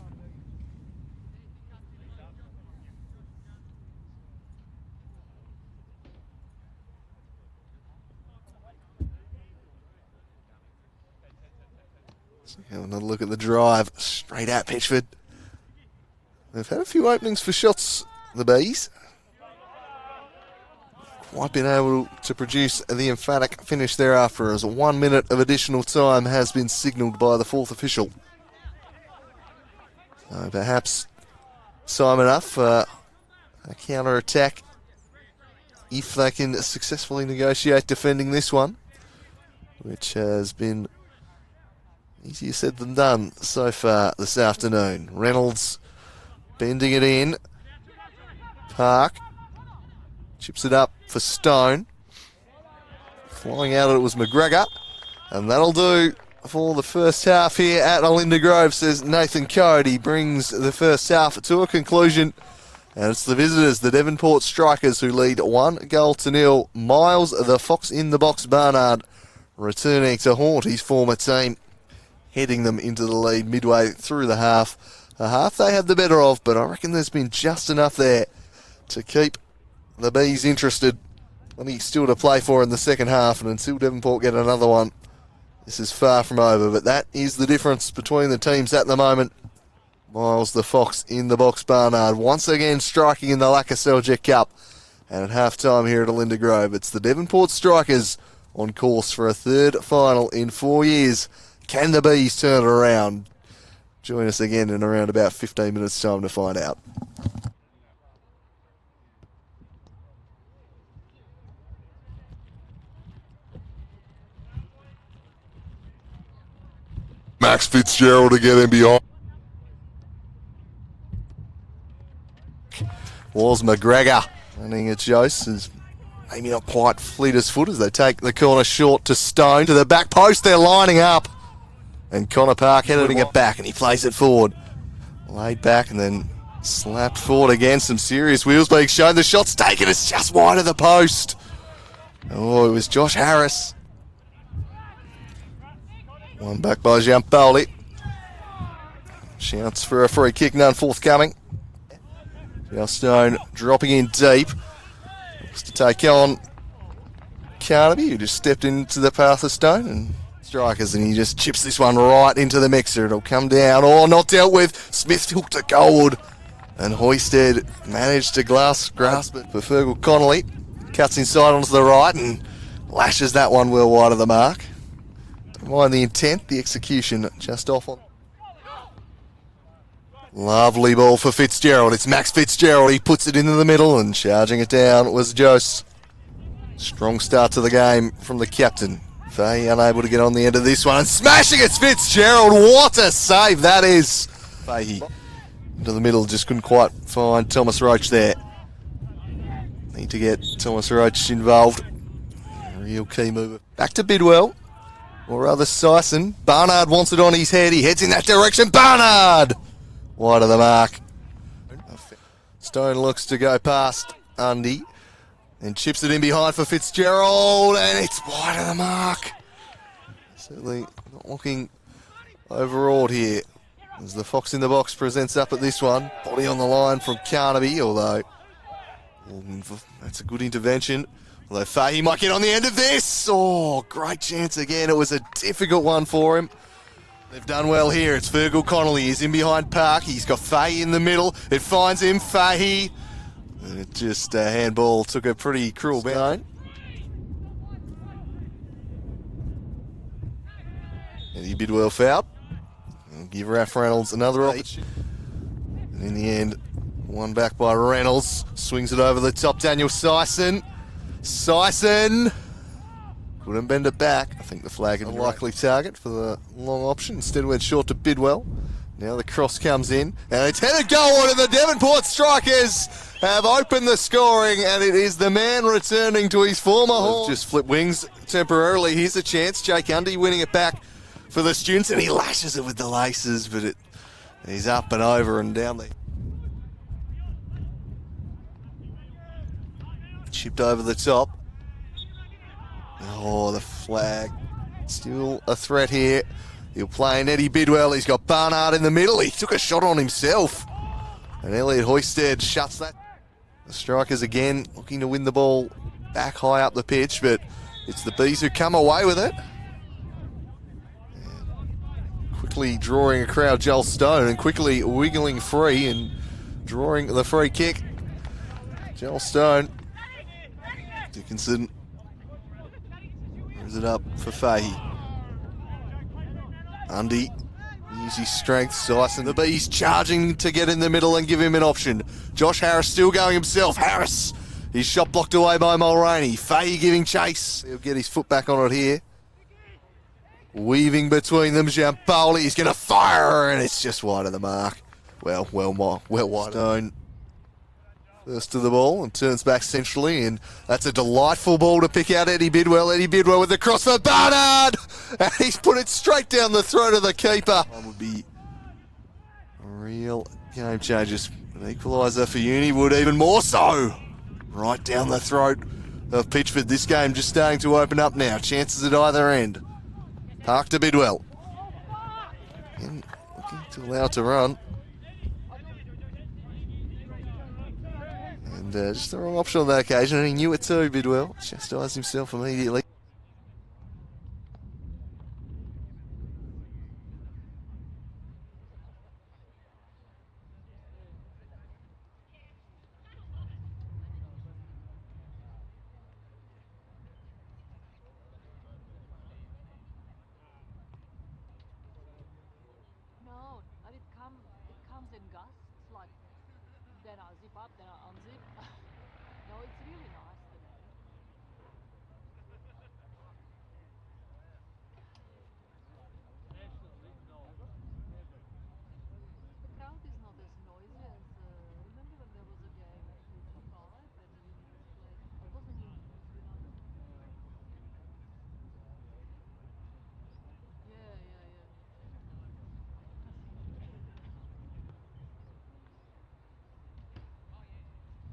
drive straight at Pitchford. They've had a few openings for shots, the Bees. Quite been able to produce the emphatic finish thereafter, as 1 minute of additional time has been signalled by the fourth official. So perhaps time enough for a counter-attack if they can successfully negotiate defending this one, which has been easier said than done so far this afternoon. Reynolds bending it in. Park chips it up for Stone. Flying out it was McGregor. And that'll do for the first half here at Olinda Grove, says Nathan Cody. Brings the first half to a conclusion. And it's the visitors, the Devonport Strikers, who lead 1-0. Miles, the Fox in the box, Barnard, returning to haunt his former team, heading them into the lead midway through the half. A half they had the better of, but I reckon there's been just enough there to keep the Bees interested. Plenty still to play for in the second half, and until Devonport get another one, this is far from over. But that is the difference between the teams at the moment. Miles, the Fox in the box, Barnard once again striking in the Lakoseljac Cup. And at half-time here at Olinda Grove, it's the Devonport Strikers on course for a third final in 4 years. Can the Bees turn it around? Join us again in around about 15 minutes' time to find out. Max Fitzgerald to get in behind. Was McGregor running at Jose, is maybe not quite fleet as foot as they take the corner short to Stone. To the back post, they're lining up. And Connor Park heading it back, and he plays it forward. Laid back and then slapped forward again. Some serious wheels being shown. The shot's taken, it's just wide of the post. Oh, it was Josh Harris. One back by Giampoli. Shouts for a free kick, none forthcoming. Now Stone dropping in deep. Looks to take on Carnaby, who just stepped into the path of Stone, and Strikers, and he just chips this one right into the mixer. It'll come down, or not dealt with. Smith hooked to gold, and Hoisted managed to grasp it for Fergal Connolly. Cuts inside onto the right and lashes that one well wide of the mark. Don't mind the intent, the execution just off on. Lovely ball for Fitzgerald. It's Max Fitzgerald. He puts it into the middle, and charging it down was Jose. Strong start to the game from the captain. Fahey unable to get on the end of this one, and smashing it's Fitzgerald. What a save that is. Fahey into the middle, just couldn't quite find Thomas Roach there. Need to get Thomas Roach involved. A real key mover. Back to Bidwell, or rather Sison. Barnard wants it on his head. He heads in that direction. Barnard! Wide of the mark. Stone looks to go past Undy and chips it in behind for Fitzgerald, and it's wide of the mark. Certainly not looking overawed here as the Fox in the box presents up at this one. Body on the line from Carnaby, although that's a good intervention. Although Fahey might get on the end of this. Oh, great chance again. It was a difficult one for him. They've done well here. It's Fergal Connolly. He's in behind Park. He's got Fahey in the middle. It finds him. Fahey. And it just handball took a pretty cruel bounce. Eddie Bidwell fouled. And give Raph Reynolds another opportunity. And in the end, one back by Reynolds. Swings it over the top. Daniel Sison. Sison. Couldn't bend it back. I think the flag is a likely target for the long option. Instead went short to Bidwell. Now the cross comes in, and it's headed goal, and the Devonport Strikers have opened the scoring, and it is the man returning to his former home. Just flip wings temporarily. Here's a chance. Jake Undy winning it back for the Students, and he lashes it with the laces, but he's up and over and down there. Chipped over the top. Oh, the flag. Still a threat here. He'll play in Eddie Bidwell. He's got Barnard in the middle. He took a shot on himself. And Elliot Hoisted shuts that. The Strikers again looking to win the ball back high up the pitch, but it's the Bees who come away with it. And quickly drawing a crowd, Joel Stone, and quickly wiggling free and drawing the free kick. Joel Stone. Dickinson brings it up for Fahey. Undy use his strength. Syson, the Bees charging to get in the middle and give him an option. Josh Harris still going himself. Harris, his shot blocked away by Mulroney. Fahey giving chase. He'll get his foot back on it here. Weaving between them, Giampoli. He's going to fire, and it's just wide of the mark. Well wide. Stone first to the ball and turns back centrally, and that's a delightful ball to pick out Eddie Bidwell. Eddie Bidwell with the cross for Barnard, and he's put it straight down the throat of the keeper. One would be a real game changers. An equaliser for Uniwood, even more so. Right down the throat of Pitchford. This game just starting to open up now. Chances at either end. Park to Bidwell. And looking to allow it to run. And just the wrong option on that occasion, and he knew it too, Bidwell. Chastised himself immediately. No, and it comes in gusts, like then I zip up, then I unzip. No, it's really nice today. The crowd is not as noisy as remember when there was a game at 55 when Uni was playing. It wasn't Uni, it was United. Yeah, yeah, yeah. It was a clean sheet. I think the first one.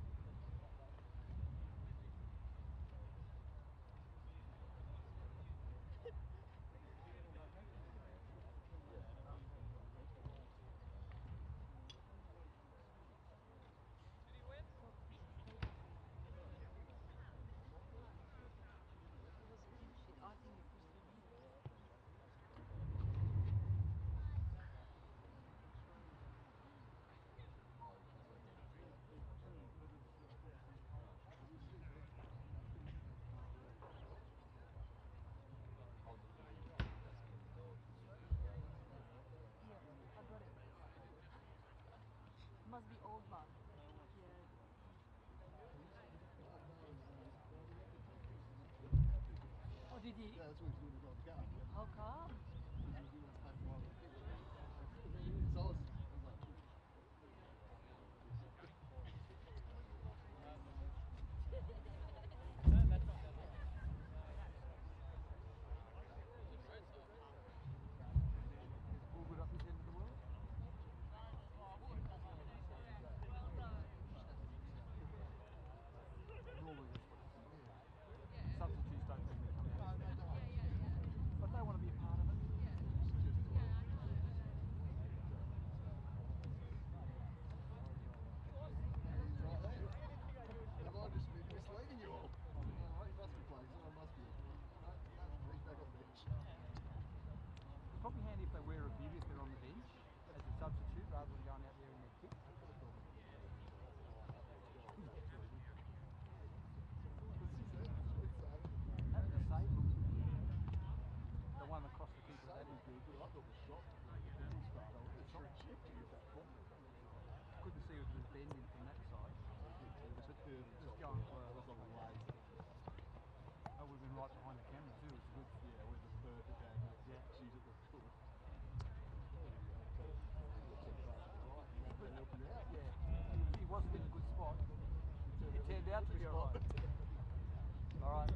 Yeah, I got it. Must be old man. Yeah. Oh, did he? Yeah, that's what he's doing. He's got a gap. How come? Because he was doing that one. So I was like, all good up this end of the world? Normally that's what it's doing. Substitutes don't normally come out. No, they don't. But they want to be a part of it. Have I just been misleading you all? He must be playing, someone must be. He's back on the bench. It's probably handy if they wear a bib if they're on the bench as a substitute rather than going out there in their kit. Having a save looks good. The one across the keeper, that is good. I thought it was shot. Couldn't see if it was bending from that side. Just going for a way. That would have been right behind the camera too. It's good. Yeah, with the perfect angle. Yeah. She's at the foot. Yeah. He wasn't in a good spot. It turned out to be alright. Alright.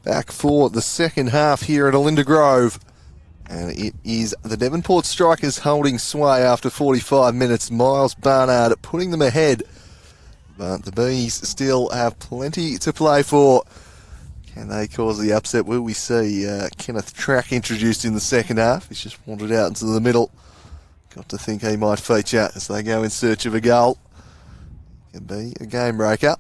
back for the second half here at Olinda Grove. And it is the Devonport Strikers holding sway after 45 minutes. Miles Barnard putting them ahead. But the Bees still have plenty to play for. Can they cause the upset? Will we see Kenneth Track introduced in the second half? He's just wandered out into the middle. Got to think he might feature as they go in search of a goal. Can be a game breaker.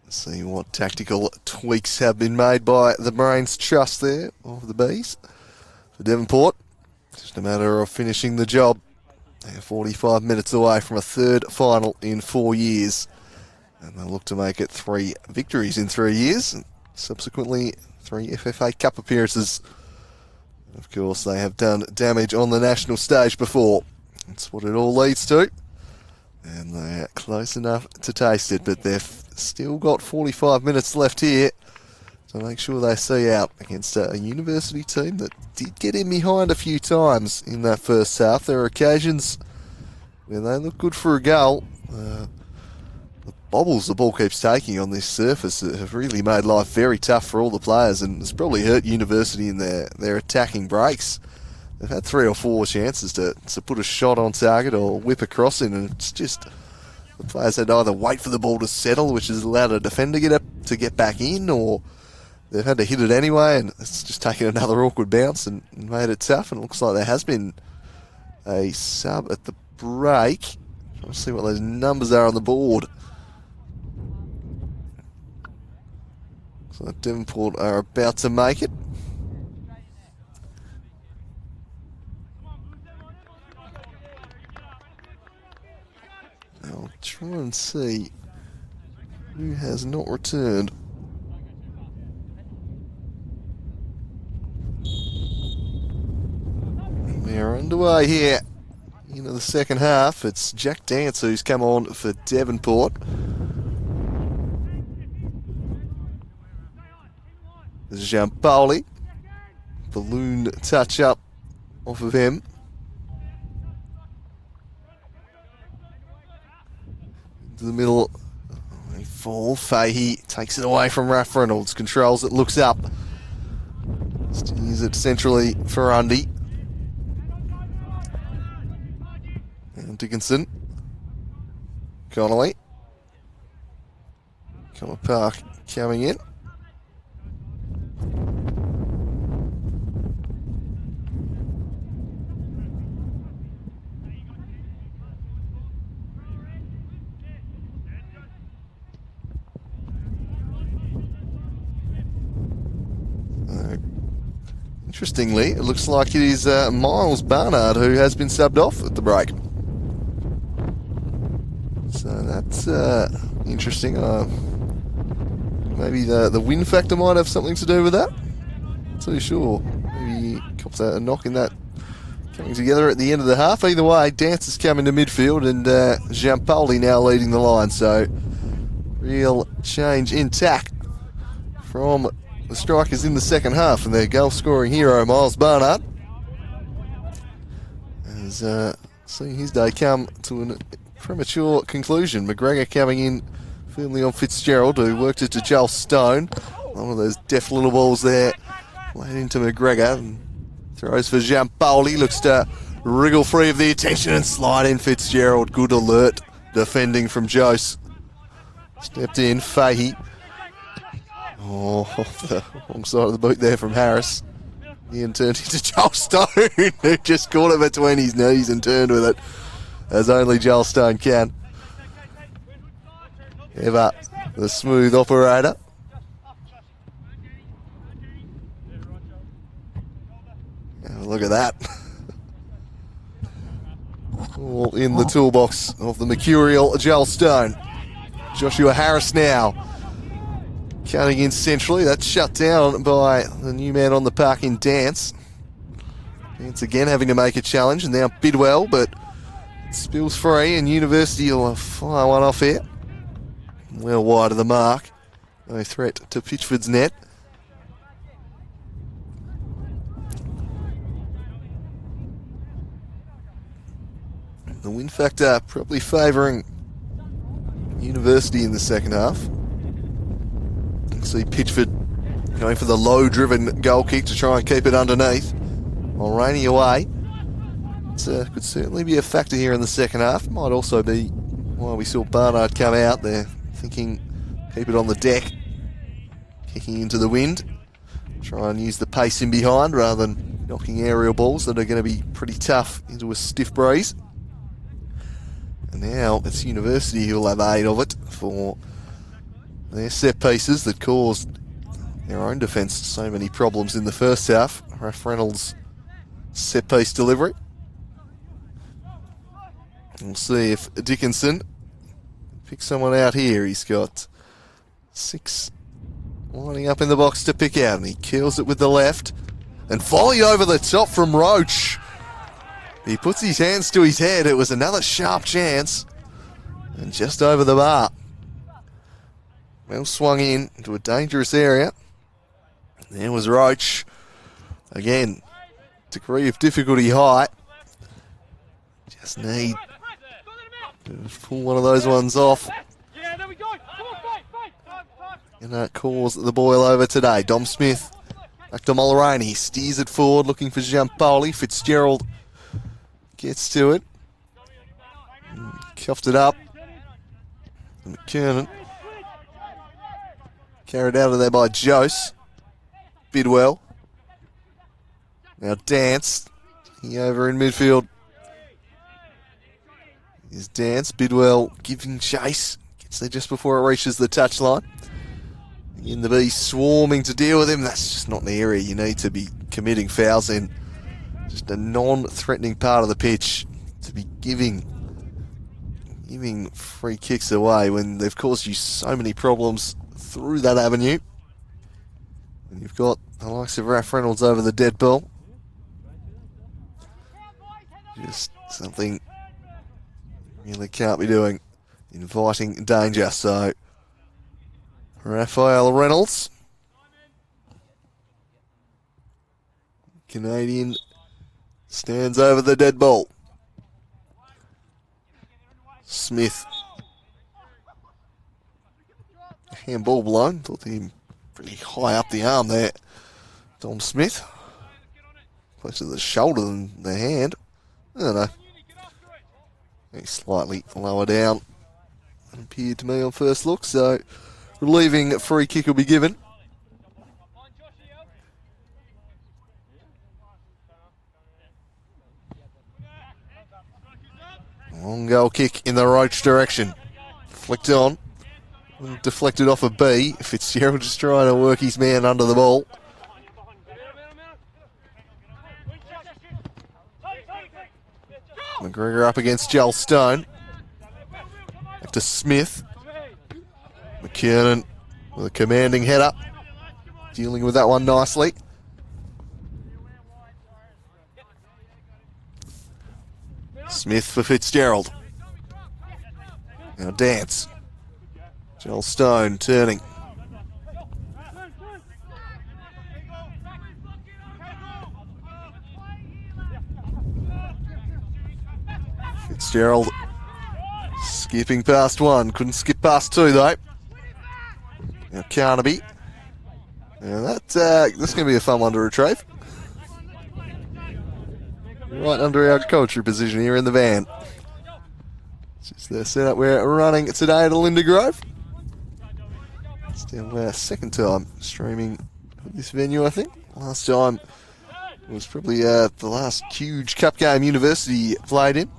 Let's see what tactical tweaks have been made by the brains trust there of the Bees. For Devonport, just a matter of finishing the job. They're 45 minutes away from a third final in 4 years. And they'll look to make it 3 victories in 3 years. And subsequently, 3 FFA Cup appearances. Of course, they have done damage on the national stage before. That's what it all leads to. And they're close enough to taste it, but they've still got 45 minutes left here to make sure they see out against a university team that did get in behind a few times in that first half. There are occasions where they look good for a goal. The bobbles the ball keeps taking on this surface have really made life very tough for all the players, and it's probably hurt University in their attacking breaks. They've had 3 or 4 chances to put a shot on target or whip across in, and it's just the players had to either wait for the ball to settle, which has allowed a defender to get back in, or they've had to hit it anyway, and it's just taken another awkward bounce and made it tough. And it looks like there has been a sub at the break. Let's see what those numbers are on the board. So Devonport are about to make it. I'll try and see who has not returned. We are underway here into the second half. It's Jack Dance who's come on for Devonport. Giampoli. Balloon touch up off of him. To the middle. They fall. Fahey takes it away from Raf Reynolds. Controls it, looks up. Steers it centrally for Undy. And Dickinson. Connolly. Connor Park coming in. Interestingly, it looks like it is Miles Barnard who has been subbed off at the break. So that's interesting. Maybe the wind factor might have something to do with that. Not too sure. Maybe he cops a knock in that coming together at the end of the half. Either way, Dance has come into midfield and Giampoli now leading the line. So real change in tack from the Strikers in the second half, and their goal-scoring hero, Miles Barnard, has seen his day come to a premature conclusion. McGregor coming in firmly on Fitzgerald, who worked it to Joel Stone. One of those deft little balls there, played into McGregor, and throws for Giampoli. Looks to wriggle free of the attention and slide in Fitzgerald. Good alert defending from Jose. Stepped in, Fahey. Oh, the wrong side of the boot there from Harris. Ian turned into Joel Stone, who just caught it between his knees and turned with it, as only Joel Stone can. Ever the smooth operator. Have a look at that. All in the toolbox of the mercurial Joel Stone. Joshua Harris now. Cutting in centrally, that's shut down by the new man on the park in Dance. Dance again having to make a challenge, and now Bidwell, but it spills free, and University will fire one off here. Well wide of the mark. No threat to Pitchford's net. The win factor probably favouring University in the second half. See Pitchford going for the low-driven goal kick to try and keep it underneath. Mulroney away. It could certainly be a factor here in the second half. Might also be why we saw Barnard come out there, thinking keep it on the deck, kicking into the wind. Try and use the pace in behind rather than knocking aerial balls that are going to be pretty tough into a stiff breeze. And now it's University who'll have aid of it for their set pieces that caused their own defence so many problems in the first half. Raf Reynolds' set piece delivery. We'll see if Dickinson picks someone out here. He's got 6 lining up in the box to pick out, and he kills it with the left. And volley over the top from Roach. He puts his hands to his head. It was another sharp chance. And just over the bar. Well swung in into a dangerous area. There was Roach. Again, degree of difficulty high. Just need to pull one of those ones off. And that calls the boil over today. Dom Smith back to Mulroney. Steers it forward looking for Giampoli. Fitzgerald gets to it. Cuffed it up. And McKernan carried out of there by Jose. Bidwell. Now Dance. He over in midfield. Here's Dance. Bidwell giving chase. Gets there just before it reaches the touchline. Again, the Bees swarming to deal with him. That's just not the area you need to be committing fouls in. Just a non-threatening part of the pitch to be giving free kicks away when they've caused you so many problems through that avenue. And you've got the likes of Raf Reynolds over the dead ball. Just something you really can't be doing. Inviting danger. So Raphael Reynolds, Canadian, stands over the dead ball. Smith, handball blown. Thought he pretty high up the arm there. Dom Smith, closer to the shoulder than the hand. I don't know. He's slightly lower down. It appeared to me on first look, so relieving free kick will be given. Long goal kick in the Roach direction. Flicked on. Deflected off a B. Fitzgerald just trying to work his man under the ball. McGregor up against Joel Stone. Back to Smith. McKernan with a commanding header. Dealing with that one nicely. Smith for Fitzgerald. Now Dance. Joel Stone turning. Fitzgerald skipping past one. Couldn't skip past two though. Now Carnaby. Now that's going to be a fun one to retrieve. Right under our commentary position here in the van. It's just the setup we're running today at Linda Grove. It's now our second time streaming this venue, I think. Last time was probably the last huge cup game University played in.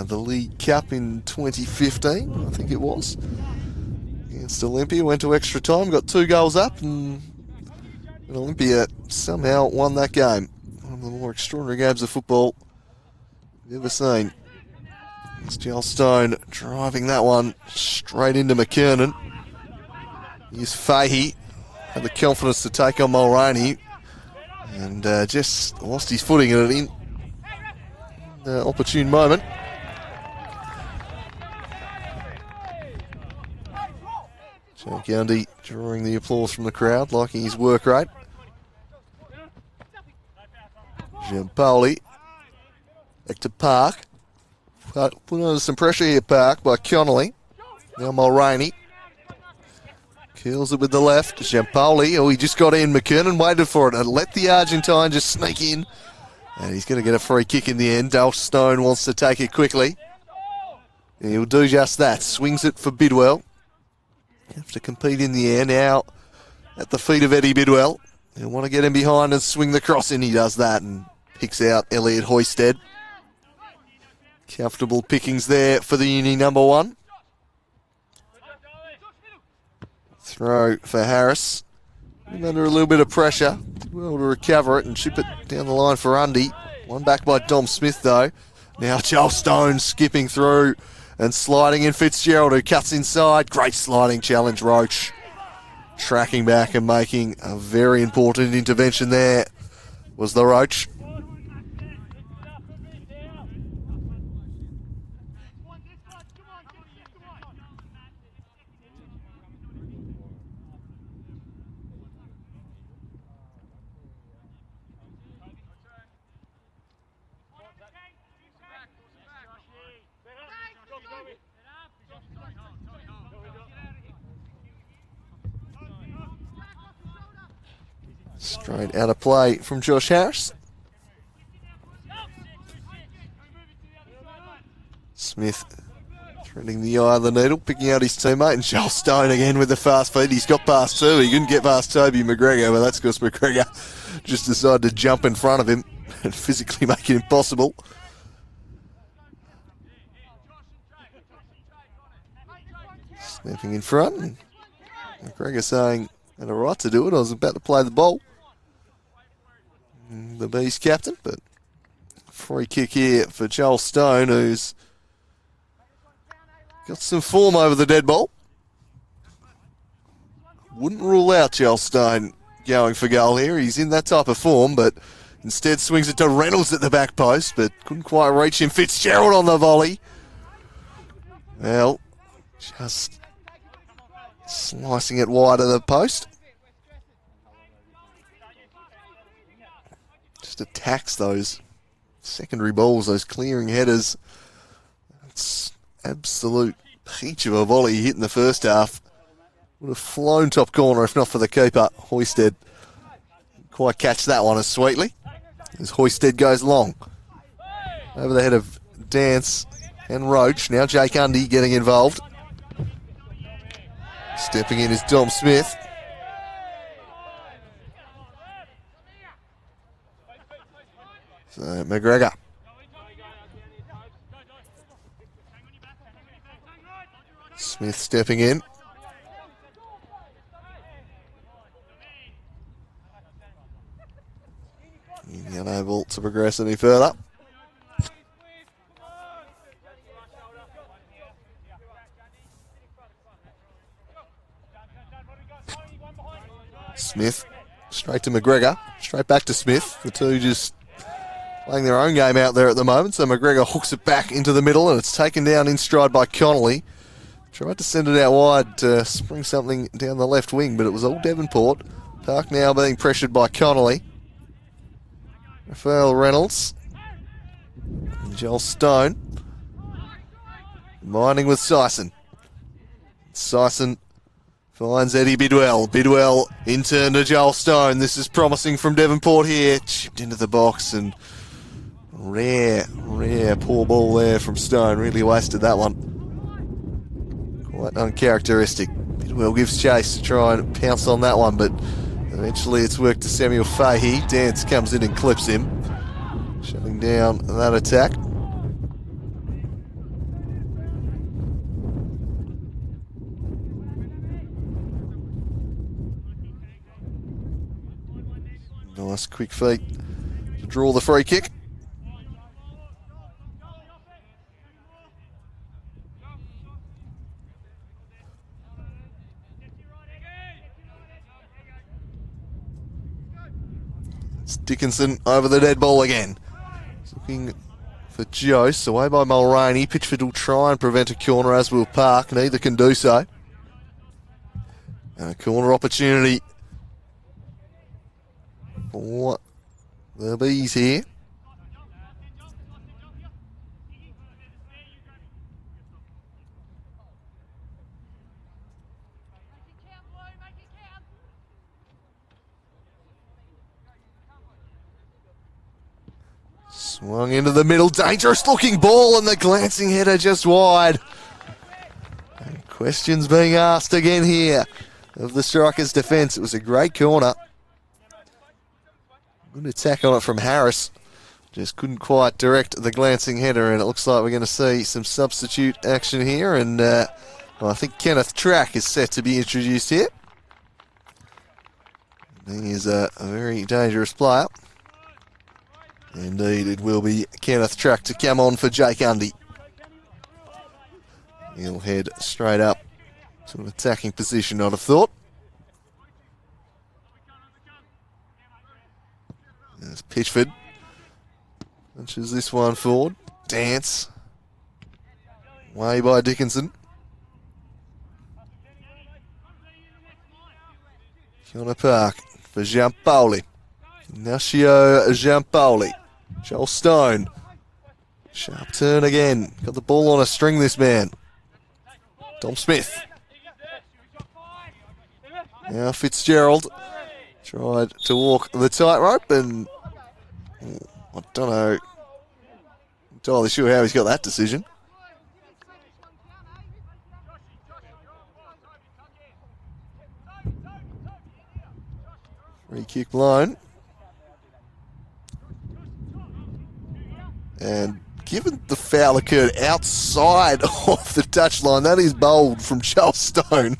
The League Cup in 2015, I think it was. Against Olympia, went to extra time, got 2 goals up, and Olympia somehow won that game. One of the more extraordinary games of football I've ever seen. It's Joel Stone driving that one straight into McKernan. Here's Fahey, had the confidence to take on Mulroney, and just lost his footing in an opportune moment. Joe Gundy drawing the applause from the crowd, liking his work rate. Giampoli back to Park. Put under some pressure here, Park, by Connolly. Now Mulroney. Curls it with the left. Giampoli, he just got in. McKernan waited for it and let the Argentine just sneak in. And he's going to get a free kick in the end. Dale Stone wants to take it quickly. He'll do just that. Swings it for Bidwell. Have to compete in the air now at the feet of Eddie Bidwell. He'll want to get him behind and swing the cross in. He does that and picks out Elliot Hoisted. Comfortable pickings there for the uni number one. Throw for Harris. Under a little bit of pressure. Well to recover it and chip it down the line for Undy. One back by Dom Smith though. Now Joel Stone skipping through and sliding in Fitzgerald, who cuts inside. Great sliding challenge, Roach. Tracking back and making a very important intervention there was the Roach. Straight out of play from Josh Harris. Smith threading the eye of the needle, picking out his teammate, and Joel Stone again with the fast feet. He's got past two. He couldn't get past Toby McGregor, but that's because McGregor just decided to jump in front of him and physically make it impossible. Snapping in front. And McGregor saying, I had a right to do it. I was about to play the ball. The Bees captain, but free kick here for Joel Stone, who's got some form over the dead ball. Wouldn't rule out Joel Stone going for goal here. He's in that type of form, but instead swings it to Reynolds at the back post, but couldn't quite reach him. Fitzgerald on the volley. Well, just slicing it wide of the post. Just attacks those secondary balls, those clearing headers. It's absolute peach of a volley he hit in the first half. Would have flown top corner if not for the keeper, Hoisted. Quite catch that one as sweetly as Hoisted goes long. Over the head of Dance and Roach. Now Jake Undy getting involved. Stepping in is Dom Smith. So McGregor. Smith stepping in. Unable to progress any further. Smith straight to McGregor. Straight back to Smith. The two just playing their own game out there at the moment. So McGregor hooks it back into the middle and it's taken down in stride by Connolly. Tried to send it out wide to spring something down the left wing, but it was all Devonport. Park now being pressured by Connolly. Raphael Reynolds. And Joel Stone. Mining with Sison. Sison finds Eddie Bidwell. Bidwell in turn to Joel Stone. This is promising from Devonport here. Chipped into the box and rare poor ball there from Stone. Really wasted that one. Quite uncharacteristic. Bidwell gives chase to try and pounce on that one, but eventually it's worked to Samuel Fahey. Dance comes in and clips him, shutting down that attack. Nice quick feet to draw the free kick. It's Dickinson over the dead ball again. He's looking for Jose, away by Mulroney. Pitchford will try and prevent a corner, as will Park. Neither can do so. And a corner opportunity for the Bees here. Swung into the middle, dangerous looking ball, and the glancing header just wide. And questions being asked again here of the Strikers' defence. It was a great corner. Good attack on it from Harris. Just couldn't quite direct the glancing header, and it looks like we're going to see some substitute action here. And well, I think Kenneth Track is set to be introduced here. He is a very dangerous player. Indeed, it will be Kenneth Track to come on for Jake Undy. He'll head straight up to an attacking position, I'd have thought. There's Pitchford. Punches this one forward. Dance. Way by Dickinson. Corner Park for Giampoli. Ignacio Giampoli. Joel Stone. Sharp turn again. Got the ball on a string, this man. Dom Smith. Now Fitzgerald tried to walk the tightrope, and I don't know entirely sure how he's got that decision. Free kick blown. And given the foul occurred outside of the touchline, that is bold from Joel Stone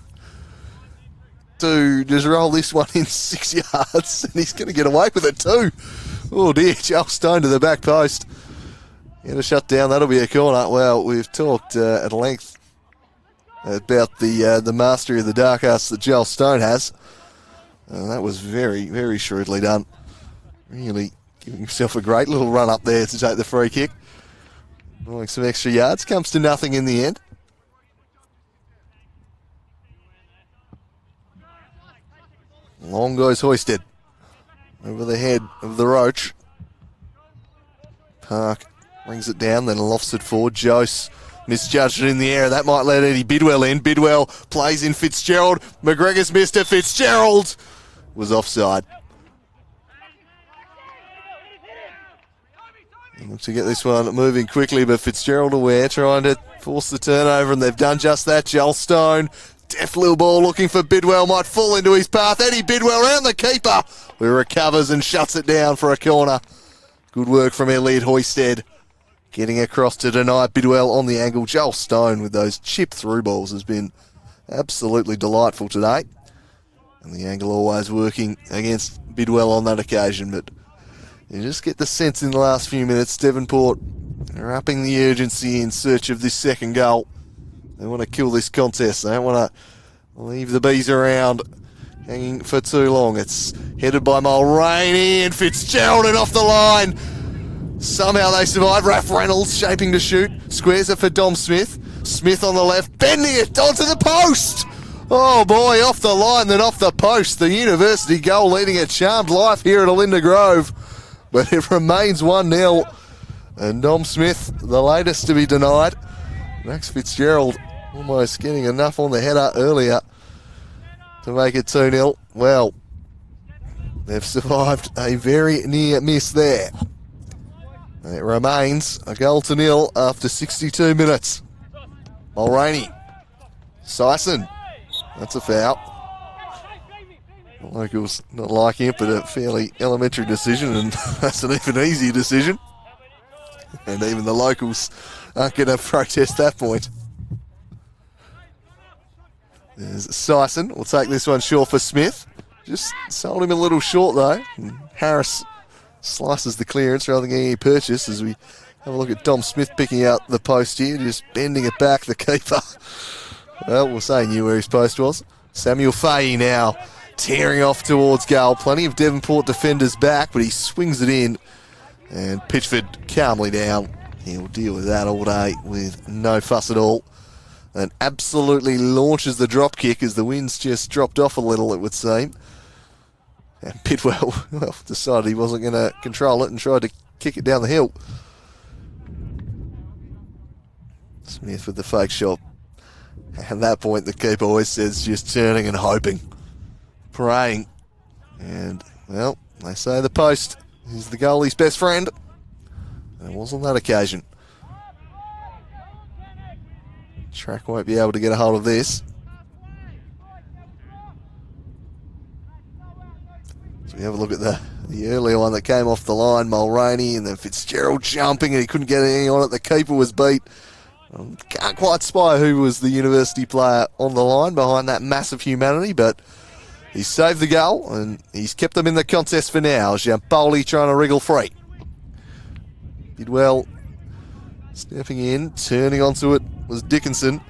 to just roll this one in 6 yards, and he's going to get away with it too. Oh dear, Joel Stone to the back post. Going to shut down, that'll be a corner. Well, we've talked at length about the mastery of the dark arts that Joel Stone has. That was very, very shrewdly done. Really giving himself a great little run up there to take the free kick. Drawing some extra yards, comes to nothing in the end. Long goes Hoisted over the head of the Roach. Park brings it down, then lofts it forward. Jose misjudged it in the air. That might let Eddie Bidwell in. Bidwell plays in Fitzgerald. McGregor's missed it. Fitzgerald was offside. Look to get this one moving quickly, but Fitzgerald aware, trying to force the turnover, and they've done just that. Joel Stone, deft little ball looking for Bidwell, might fall into his path. Eddie Bidwell around the keeper, who recovers and shuts it down for a corner. Good work from Elliot Hoisted, getting across to deny Bidwell on the angle. Joel Stone with those chip through balls has been absolutely delightful today, and the angle always working against Bidwell on that occasion, but you just get the sense in the last few minutes, Devonport are upping the urgency in search of this second goal. They want to kill this contest. They don't want to leave the bees around hanging for too long. It's headed by Mulroney and Fitzgerald and off the line. Somehow they survive. Raph Reynolds shaping to shoot. Squares it for Dom Smith. Smith on the left, bending it onto the post. Oh boy, off the line, then off the post. The University goal leading a charmed life here at Alinda Grove. But it remains 1-0. And Dom Smith, the latest to be denied. Max Fitzgerald almost getting enough on the header earlier to make it 2-0. Well, they've survived a very near miss there. And it remains a 0-0 after 62 minutes. Mulroney. Sison. That's a foul. Locals not liking it, but a fairly elementary decision, and that's an even easier decision. And even the locals aren't going to protest that point. There's Sison. We'll take this one short for Smith. Just sold him a little short though. And Harris slices the clearance rather than getting any purchase as we have a look at Dom Smith picking out the post here, just bending it back, the keeper. Well, we'll say he knew where his post was. Samuel Fahey now tearing off towards goal. Plenty of Devonport defenders back, but he swings it in. And Pitchford calmly down. He'll deal with that all day with no fuss at all. And absolutely launches the drop kick as the wind's just dropped off a little, it would seem. And Bidwell, well, decided he wasn't going to control it and tried to kick it down the hill. Smith with the fake shot. At that point, the keeper always says just turning and hoping. Praying. And, well, they say the post is the goalie's best friend. It was on that occasion. Track won't be able to get a hold of this. So we have a look at the earlier one that came off the line, Mulroney, and then Fitzgerald jumping, and he couldn't get any on it. The keeper was beat. Can't quite spy who was the University player on the line behind that massive humanity, but he saved the goal, and he's kept them in the contest for now. Giampoli trying to wriggle free. Did well. Stepping in, turning onto it was Dickinson.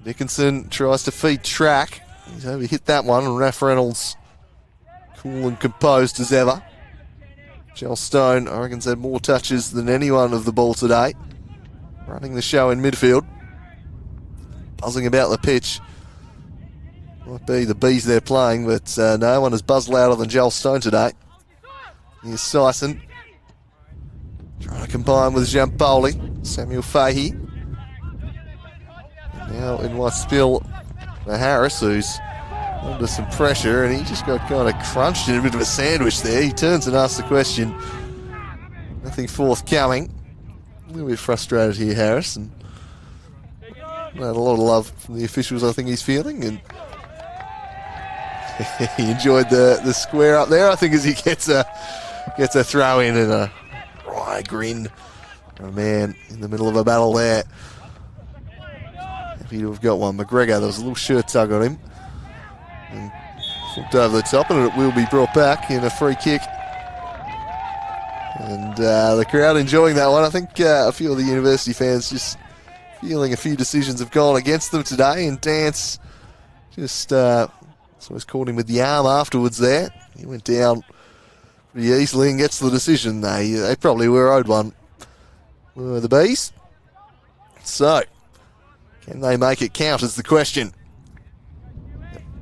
Dickinson tries to feed track. He's overhit that one, and Raph Reynolds cool and composed as ever. Joel Stone, I reckon, had more touches than anyone of the ball today. Running the show in midfield. Buzzing about the pitch. Might be the bees they're playing, but no one has buzzed louder than Joel Stone today. Here's Sison. Trying to combine with Giampoli. Samuel Fahey. And now in what's spill for Harris, who's under some pressure, and he just got kind of crunched in a bit of a sandwich there. He turns and asks the question. Nothing forthcoming. A little bit frustrated here, Harris, and had a lot of love from the officials, I think he's feeling, and he enjoyed the square up there, I think, as he gets a throw in and a wry grin for a man in the middle of a battle there. Happy to have got one. McGregor, there was a little shirt tug on him. And flipped over the top, and it will be brought back in a free kick. And the crowd enjoying that one. I think a few of the University fans just feeling a few decisions have gone against them today, and Dance just was caught him with the arm afterwards there. He went down pretty easily and gets the decision. They probably were owed one, were the Bees. So, can they make it count is the question.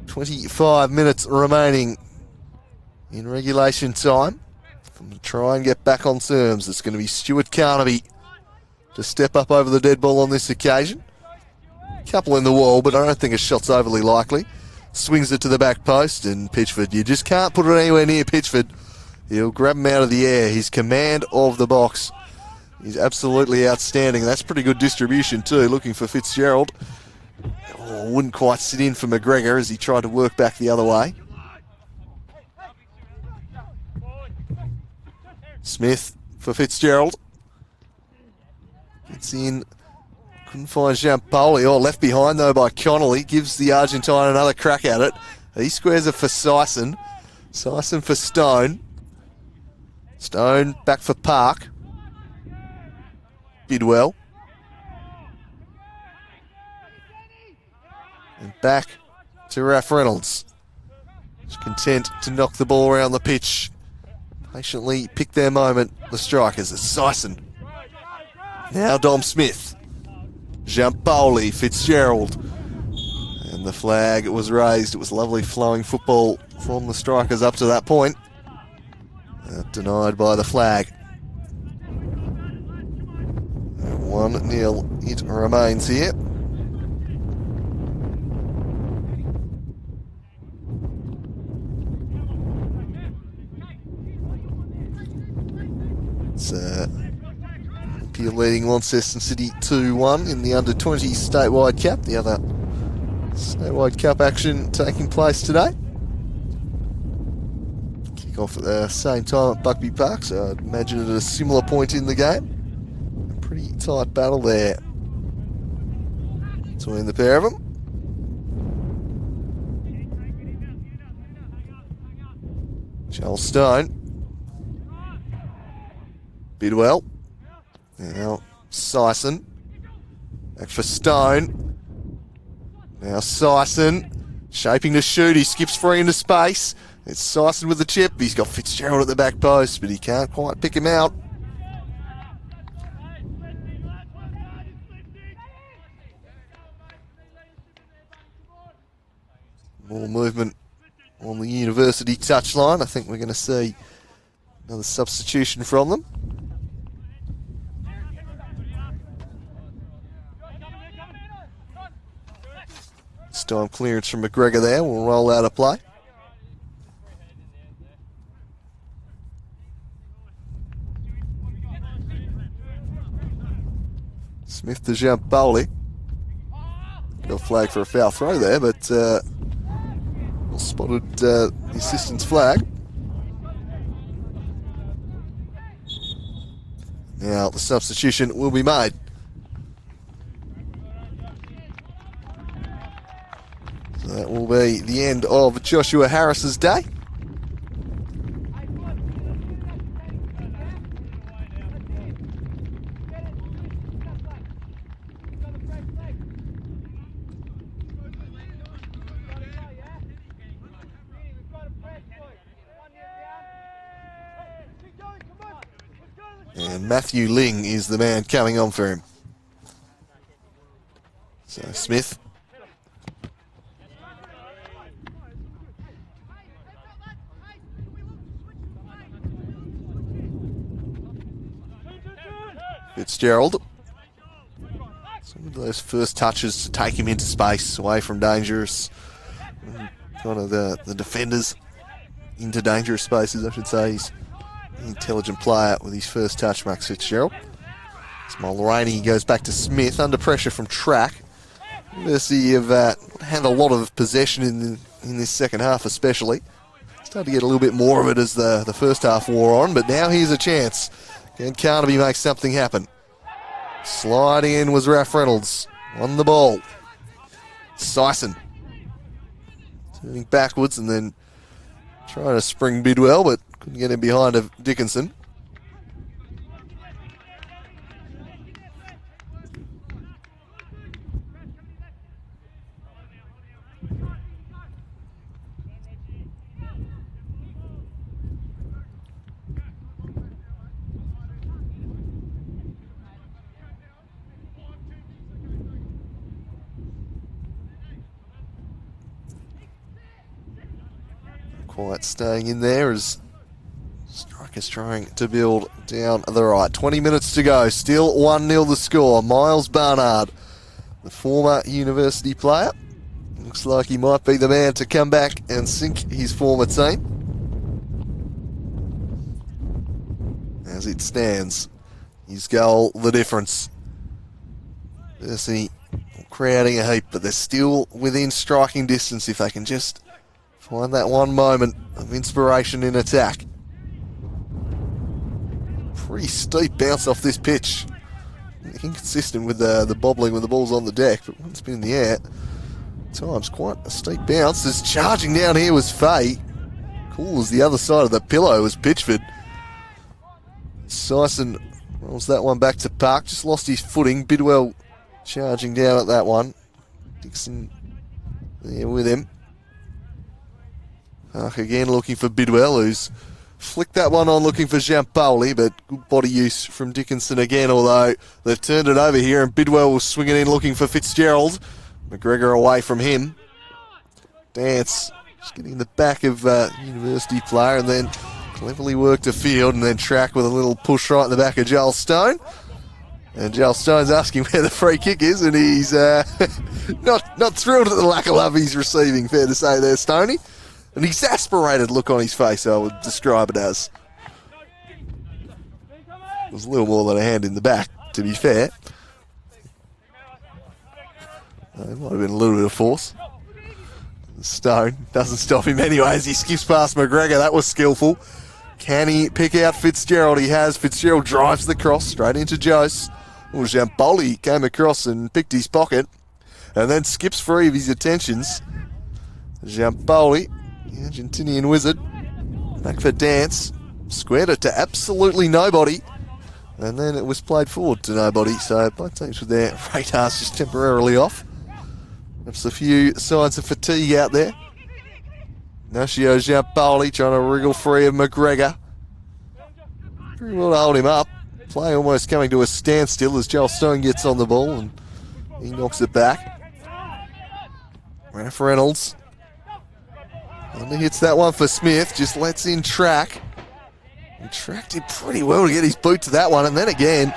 25 minutes remaining in regulation time. To try and get back on terms, it's going to be Stuart Carnaby to step up over the dead ball on this occasion. Couple in the wall, but I don't think a shot's overly likely. Swings it to the back post, and Pitchford, you just can't put it anywhere near Pitchford. He'll grab him out of the air. His command of the box is absolutely outstanding. That's pretty good distribution too, looking for Fitzgerald. Oh, wouldn't quite sit in for McGregor as he tried to work back the other way. Smith for Fitzgerald. Gets in. Couldn't find Giampoli. Oh, left behind though by Connolly. Gives the Argentine another crack at it. He squares it for Sison. Sison for Stone. Stone back for Park. Bidwell. And back to Raph Reynolds. He's content to knock the ball around the pitch. Patiently pick their moment, the strikers. It's Sison. Now Dom Smith. Giampoli, Fitzgerald. And the flag was raised. It was lovely flowing football from the strikers up to that point. Denied by the flag. 1-0 it remains here. It's Peel leading Launceston City 2-1 in the under-20 statewide cup. The other statewide cup action taking place today. Kick off at the same time at Buckby Park, so I'd imagine at a similar point in the game. A pretty tight battle there between the pair of them. Joel Stone. Bidwell. Now Sison. Back for Stone. Now Sison. Shaping to shoot. He skips free into space. It's Sison with the chip. He's got Fitzgerald at the back post, but he can't quite pick him out. More movement on the University touchline. I think we're going to see another substitution from them. This time clearance from McGregor there. We'll roll out a play. Smith to Giampoli. Got a flag for a foul throw there, but spotted the assistant's flag. Now the substitution will be made. So that will be the end of Joshua Harris's day. And Matthew Ling is the man coming on for him. So Smith. Fitzgerald. Some of those first touches to take him into space, away from dangerous, kind of the defenders into dangerous spaces, I should say. He's an intelligent player with his first touch, Max Fitzgerald. Small Mulroney goes back to Smith, under pressure from track. Mercy have had a lot of possession in this second half especially. Started to get a little bit more of it as the first half wore on, but now here's a chance. Can Carnaby make something happen? Sliding in was Ralph Reynolds on the ball. Sison turning backwards and then trying to spring Bidwell, but couldn't get him behind of Dickinson. Quite staying in there as Strikers trying to build down the right. 20 minutes to go. Still 1-0 the score. Miles Barnard, the former university player, looks like he might be the man to come back and sink his former team. As it stands, his goal the difference. Percy crowding a heap, but they're still within striking distance if they can just find that one moment of inspiration in attack. Pretty steep bounce off this pitch. Inconsistent with the bobbling when the ball's on the deck, but once it's been in the air, times quite a steep bounce. As charging down here was Fay. Cool as the other side of the pillow was Pitchford. Sison rolls that one back to Park, just lost his footing. Bidwell charging down at that one. Dixon there with him. Park again looking for Bidwell, who's flicked that one on looking for Giampoli, but good body use from Dickinson again, although they've turned it over here and Bidwell will swing it in looking for Fitzgerald. McGregor away from him. Dance just getting the back of university player and then cleverly worked a field and then track with a little push right in the back of Joel Stone. And Joel Stone's asking where the free kick is, and he's not thrilled at the lack of love he's receiving, fair to say there, Stoney. An exasperated look on his face, I would describe it as. It was a little more than a hand in the back, to be fair. It might have been a little bit of force. Stone doesn't stop him anyway as he skips past McGregor. That was skillful. Can he pick out Fitzgerald? He has. Fitzgerald drives the cross straight into Jose. Giampoli came across and picked his pocket and then skips free of his attentions. Giampoli, the Argentinian wizard, back for Dance. Squared it to absolutely nobody. And then it was played forward to nobody. So both teams with their radars just temporarily off. Perhaps a few signs of fatigue out there. Ignacio Giampoli trying to wriggle free of McGregor. Pretty well to hold him up. Play almost coming to a standstill as Joel Stone gets on the ball and he knocks it back. Ralph Reynolds. And he hits that one for Smith, just lets in track. And tracked him pretty well to get his boot to that one. And then again,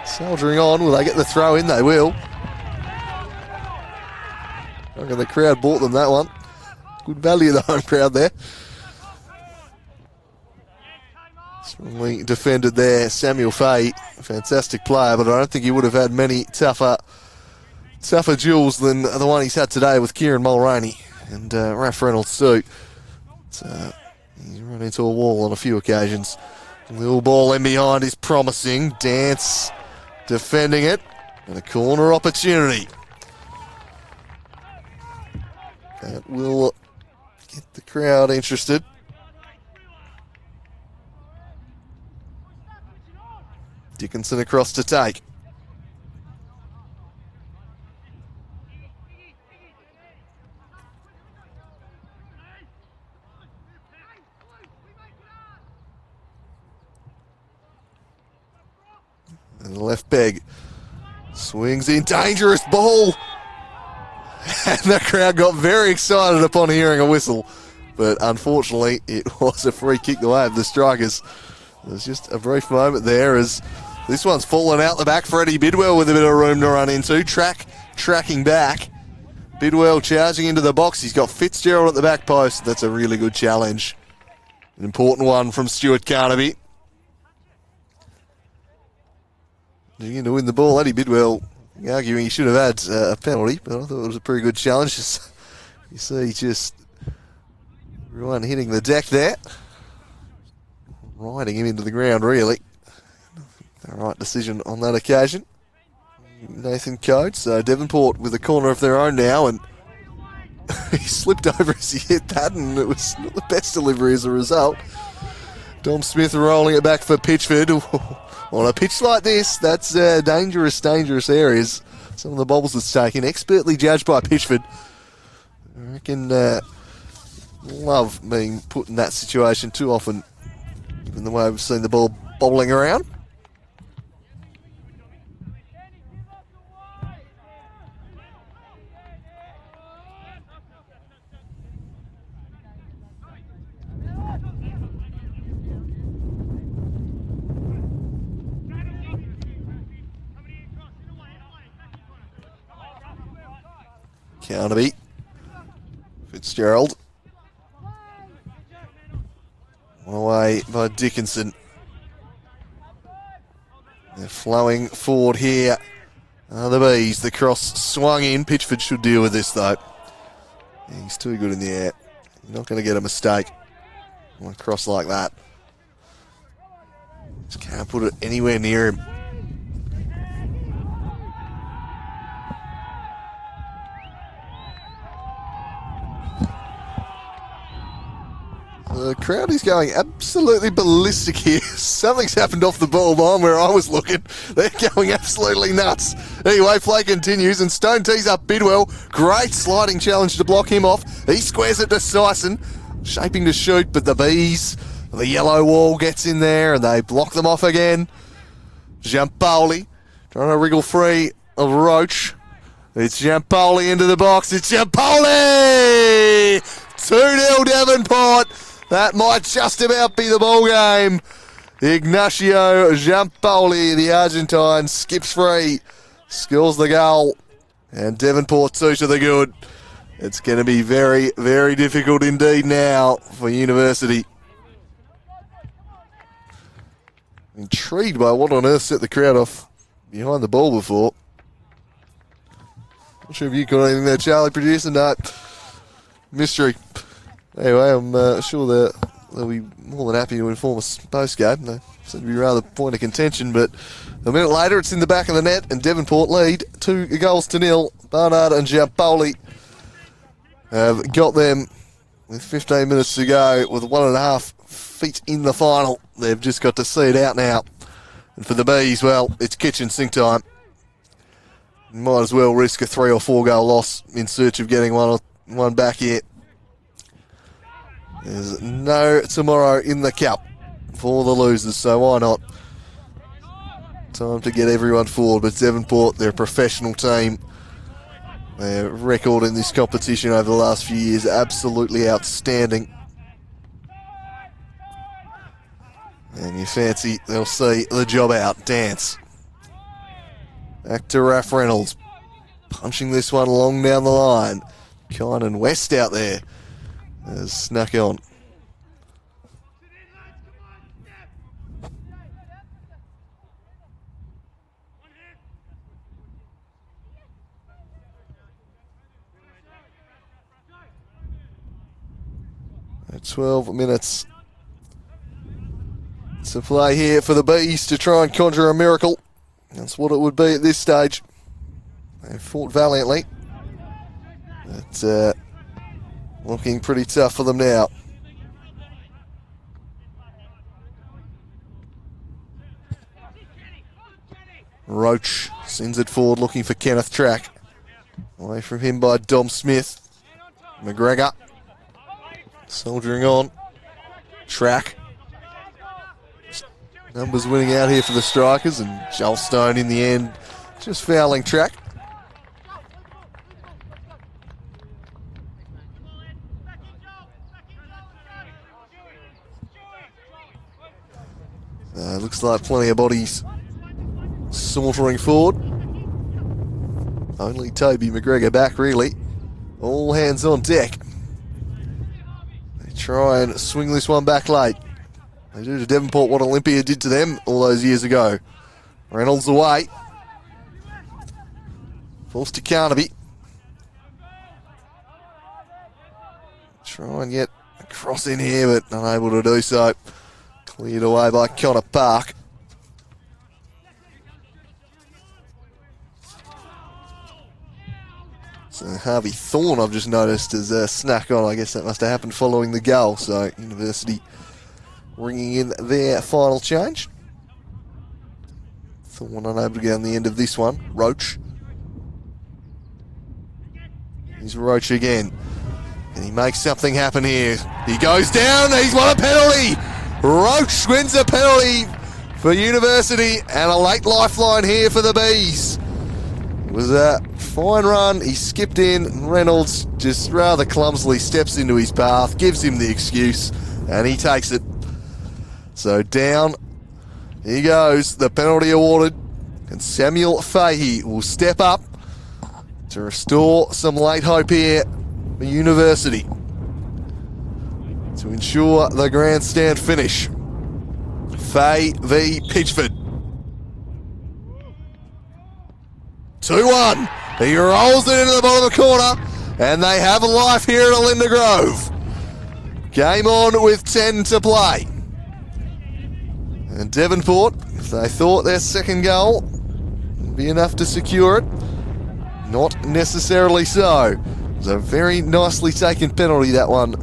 soldiering on. Will they get the throw in? They will. I reckon the crowd bought them that one. Good value, the home crowd there. Strongly defended there, Samuel Fahey, fantastic player, but I don't think he would have had many tougher duels than the one he's had today with Kieran Mulroney and Raph Reynolds too. He's run into a wall on a few occasions. Little ball in behind is promising. Dance defending it, and a corner opportunity. That will get the crowd interested. Dickinson across to take. And the left peg swings in, dangerous ball. And the crowd got very excited upon hearing a whistle. But unfortunately, it was a free kick the way of the strikers. There's just a brief moment there as this one's fallen out the back for Eddie Bidwell with a bit of room to run into. Tracking back. Bidwell charging into the box. He's got Fitzgerald at the back post. That's a really good challenge. An important one from Stuart Carnaby. Looking to win the ball. Eddie Bidwell arguing he should have had a penalty, but I thought it was a pretty good challenge. You see just everyone hitting the deck there. Riding him into the ground, really. The right decision on that occasion. Nathan Coates, Devonport with a corner of their own now, and he slipped over as he hit that, and it was not the best delivery as a result. Dom Smith rolling it back for Pitchford. On a pitch like this, that's dangerous areas. Some of the bobbles it's taken, expertly judged by Pitchford. I reckon love being put in that situation too often, given the way we've seen the ball bobbling around. Carnaby. Fitzgerald. One away by Dickinson. They're flowing forward here. The Bees. The cross swung in. Pitchford should deal with this though. Yeah, he's too good in the air. You're not going to get a mistake on a cross like that. Just can't put it anywhere near him. The crowd is going absolutely ballistic here. Something's happened off the ball line where I was looking. They're going absolutely nuts. Anyway, play continues and Stone tees up Bidwell. Great sliding challenge to block him off. He squares it to Sison, shaping to shoot, but the Bees, the yellow wall gets in there and they block them off again. Giampoli trying to wriggle free of Roach. It's Giampoli into the box. It's Giampoli! 2-0 Devonport. That might just about be the ball game. Ignacio Giampoli, the Argentine, skips free, scores the goal, and Devonport 2 to the good. It's going to be very, very difficult indeed now for University. Intrigued by what on earth set the crowd off behind the ball before. Not sure if you got anything there, Charlie, producer. No. Mystery. Anyway, I'm sure they'll be more than happy to inform us post-game. They seem to be rather point of contention, but a minute later it's in the back of the net and Devonport lead 2-0. Barnard and Giampoli have got them with 15 minutes to go with 1.5 feet in the final. They've just got to see it out now. And for the Bees, well, it's kitchen sink time. Might as well risk a 3 or 4 goal loss in search of getting one back here. There's no tomorrow in the cup for the losers, so why not? Time to get everyone forward, but Devonport, they're a professional team. Their record in this competition over the last few years, absolutely outstanding. And you fancy they'll see the job out. Dance. Back to Raph Reynolds. Punching this one along down the line. Kynan West out there. Has snuck on. 12 minutes to play here for the Bees to try and conjure a miracle. That's what it would be at this stage. They fought valiantly. But looking pretty tough for them now. Roach sends it forward looking for Kenneth Track. Away from him by Dom Smith. McGregor soldiering on. Track. Numbers winning out here for the Strikers, and Joel Stone in the end just fouling Track. Looks like plenty of bodies sauntering forward. Only Toby McGregor back, really. All hands on deck. They try and swing this one back late. They do to Devonport what Olympia did to them all those years ago. Reynolds away. Falls to Carnaby. Try and get across in here, but unable to do so. Cleared away by Connor Park. So Harvey Thorne, I've just noticed, has snuck on. I guess that must have happened following the goal. So University ringing in their final change. Thorne unable to get on the end of this one. Roach. Here's Roach again. And he makes something happen here. He goes down. He's won a penalty. Roach wins a penalty for University, and a late lifeline here for the Bees. It was a fine run. He skipped in. Reynolds just rather clumsily steps into his path, gives him the excuse, and he takes it. So down he goes. The penalty awarded, and Samuel Fahey will step up to restore some late hope here for University to ensure the grandstand finish. Fay v Pitchford. 2-1. He rolls it into the bottom of the corner, and they have a life here at Olinda Grove. Game on with 10 to play. And Devonport, if they thought their second goal would be enough to secure it, not necessarily so. It was a very nicely taken penalty, that one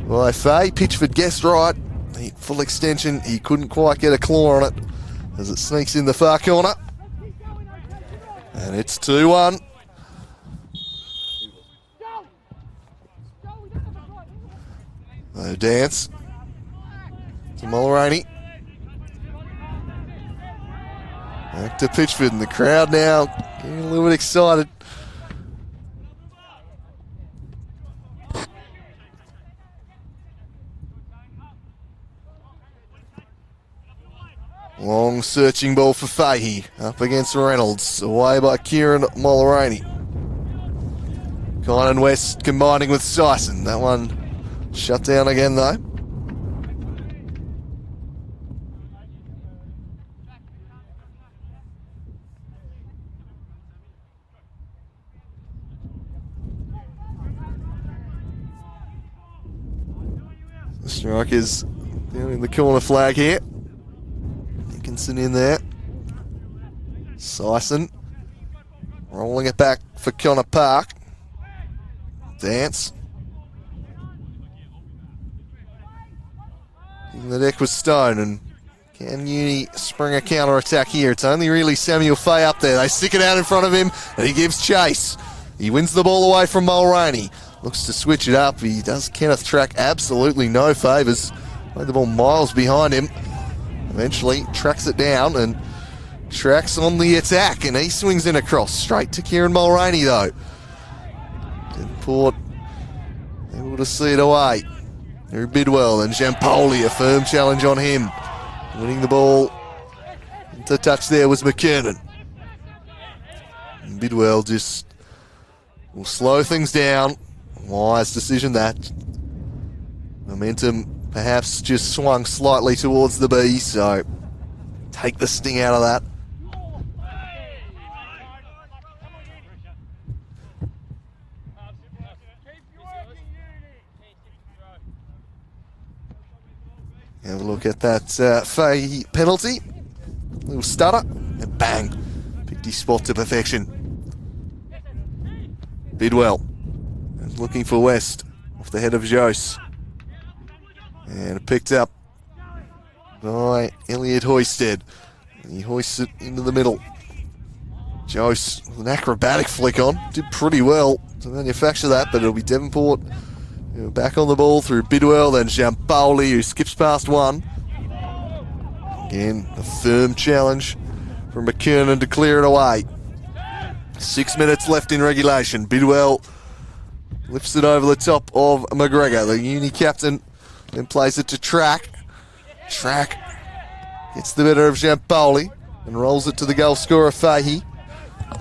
by Fay. Pitchford guessed right. The full extension, he couldn't quite get a claw on it as it sneaks in the far corner. And it's 2-1. No dance to Mulroney. Back to Pitchford, and the crowd now getting a little bit excited. Long searching ball for Fahey, up against Reynolds, away by Kieran Mulroney. Kynan West combining with Sison. That one shut down again though. The Strikers down in the corner flag here. Dickinson in there. Sison rolling it back for Connor Park. Dance. In the deck with Stone, and can Uni spring a counter-attack here? It's only really Samuel Fay up there. They stick it out in front of him, and he gives chase. He wins the ball away from Mulroney. Looks to switch it up. He does Kenneth Track absolutely no favours. Played the ball miles behind him. Eventually tracks it down, and Track's on the attack, and he swings in across. Straight to Kieran Mulroney though. Devonport able to see it away. Through Bidwell, and Jampoli, a firm challenge on him. Winning the ball into touch there was McKernan. And Bidwell just will slow things down. Wise decision that. Momentum perhaps just swung slightly towards the Bees, so take the sting out of that. look at that Fahey penalty. Little stutter, and bang. Picked his spot to perfection. Bidwell is looking for West off the head of Jose. And picked up by Elliot Hoisted. He hoists it into the middle. Jose with an acrobatic flick on. Did pretty well to manufacture that, but it'll be Devonport back on the ball through Bidwell, then Giampaoli, who skips past one. Again, a firm challenge from McKernan to clear it away. 6 minutes left in regulation. Bidwell lifts it over the top of McGregor, the uni captain, then plays it to Track. Track gets the better of Giampaoli and rolls it to the goal scorer Fahey.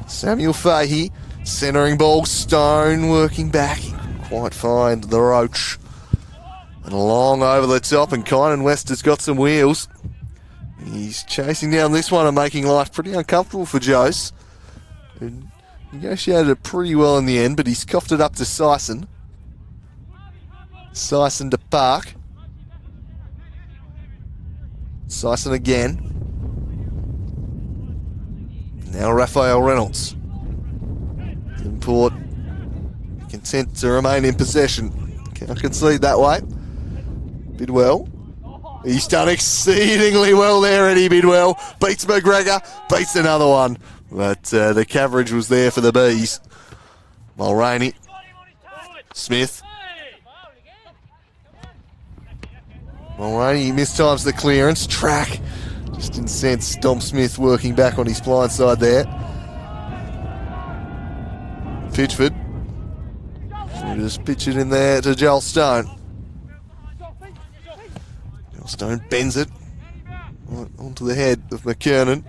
Samuel Fahey, centering ball, Stone working back. He couldn't quite find the roach. And along over the top, and Kynan West has got some wheels. He's chasing down this one and making life pretty uncomfortable for Jose. And negotiated it pretty well in the end, but he's coughed it up to Sison. Sison to Park. Sison again. Now Raphael Reynolds. Devonport content to remain in possession. Can't concede that way. Bidwell. He's done exceedingly well there, Eddie Bidwell. Beats McGregor, beats another one. But the coverage was there for the Bees. Mulroney. Smith. Mulroney mistimes the clearance. Track. Just didn't sense Dom Smith working back on his blind side there. Pitchford. We'll just pitch it in there to Joel Stone. Joel Stone bends it right onto the head of McKernan.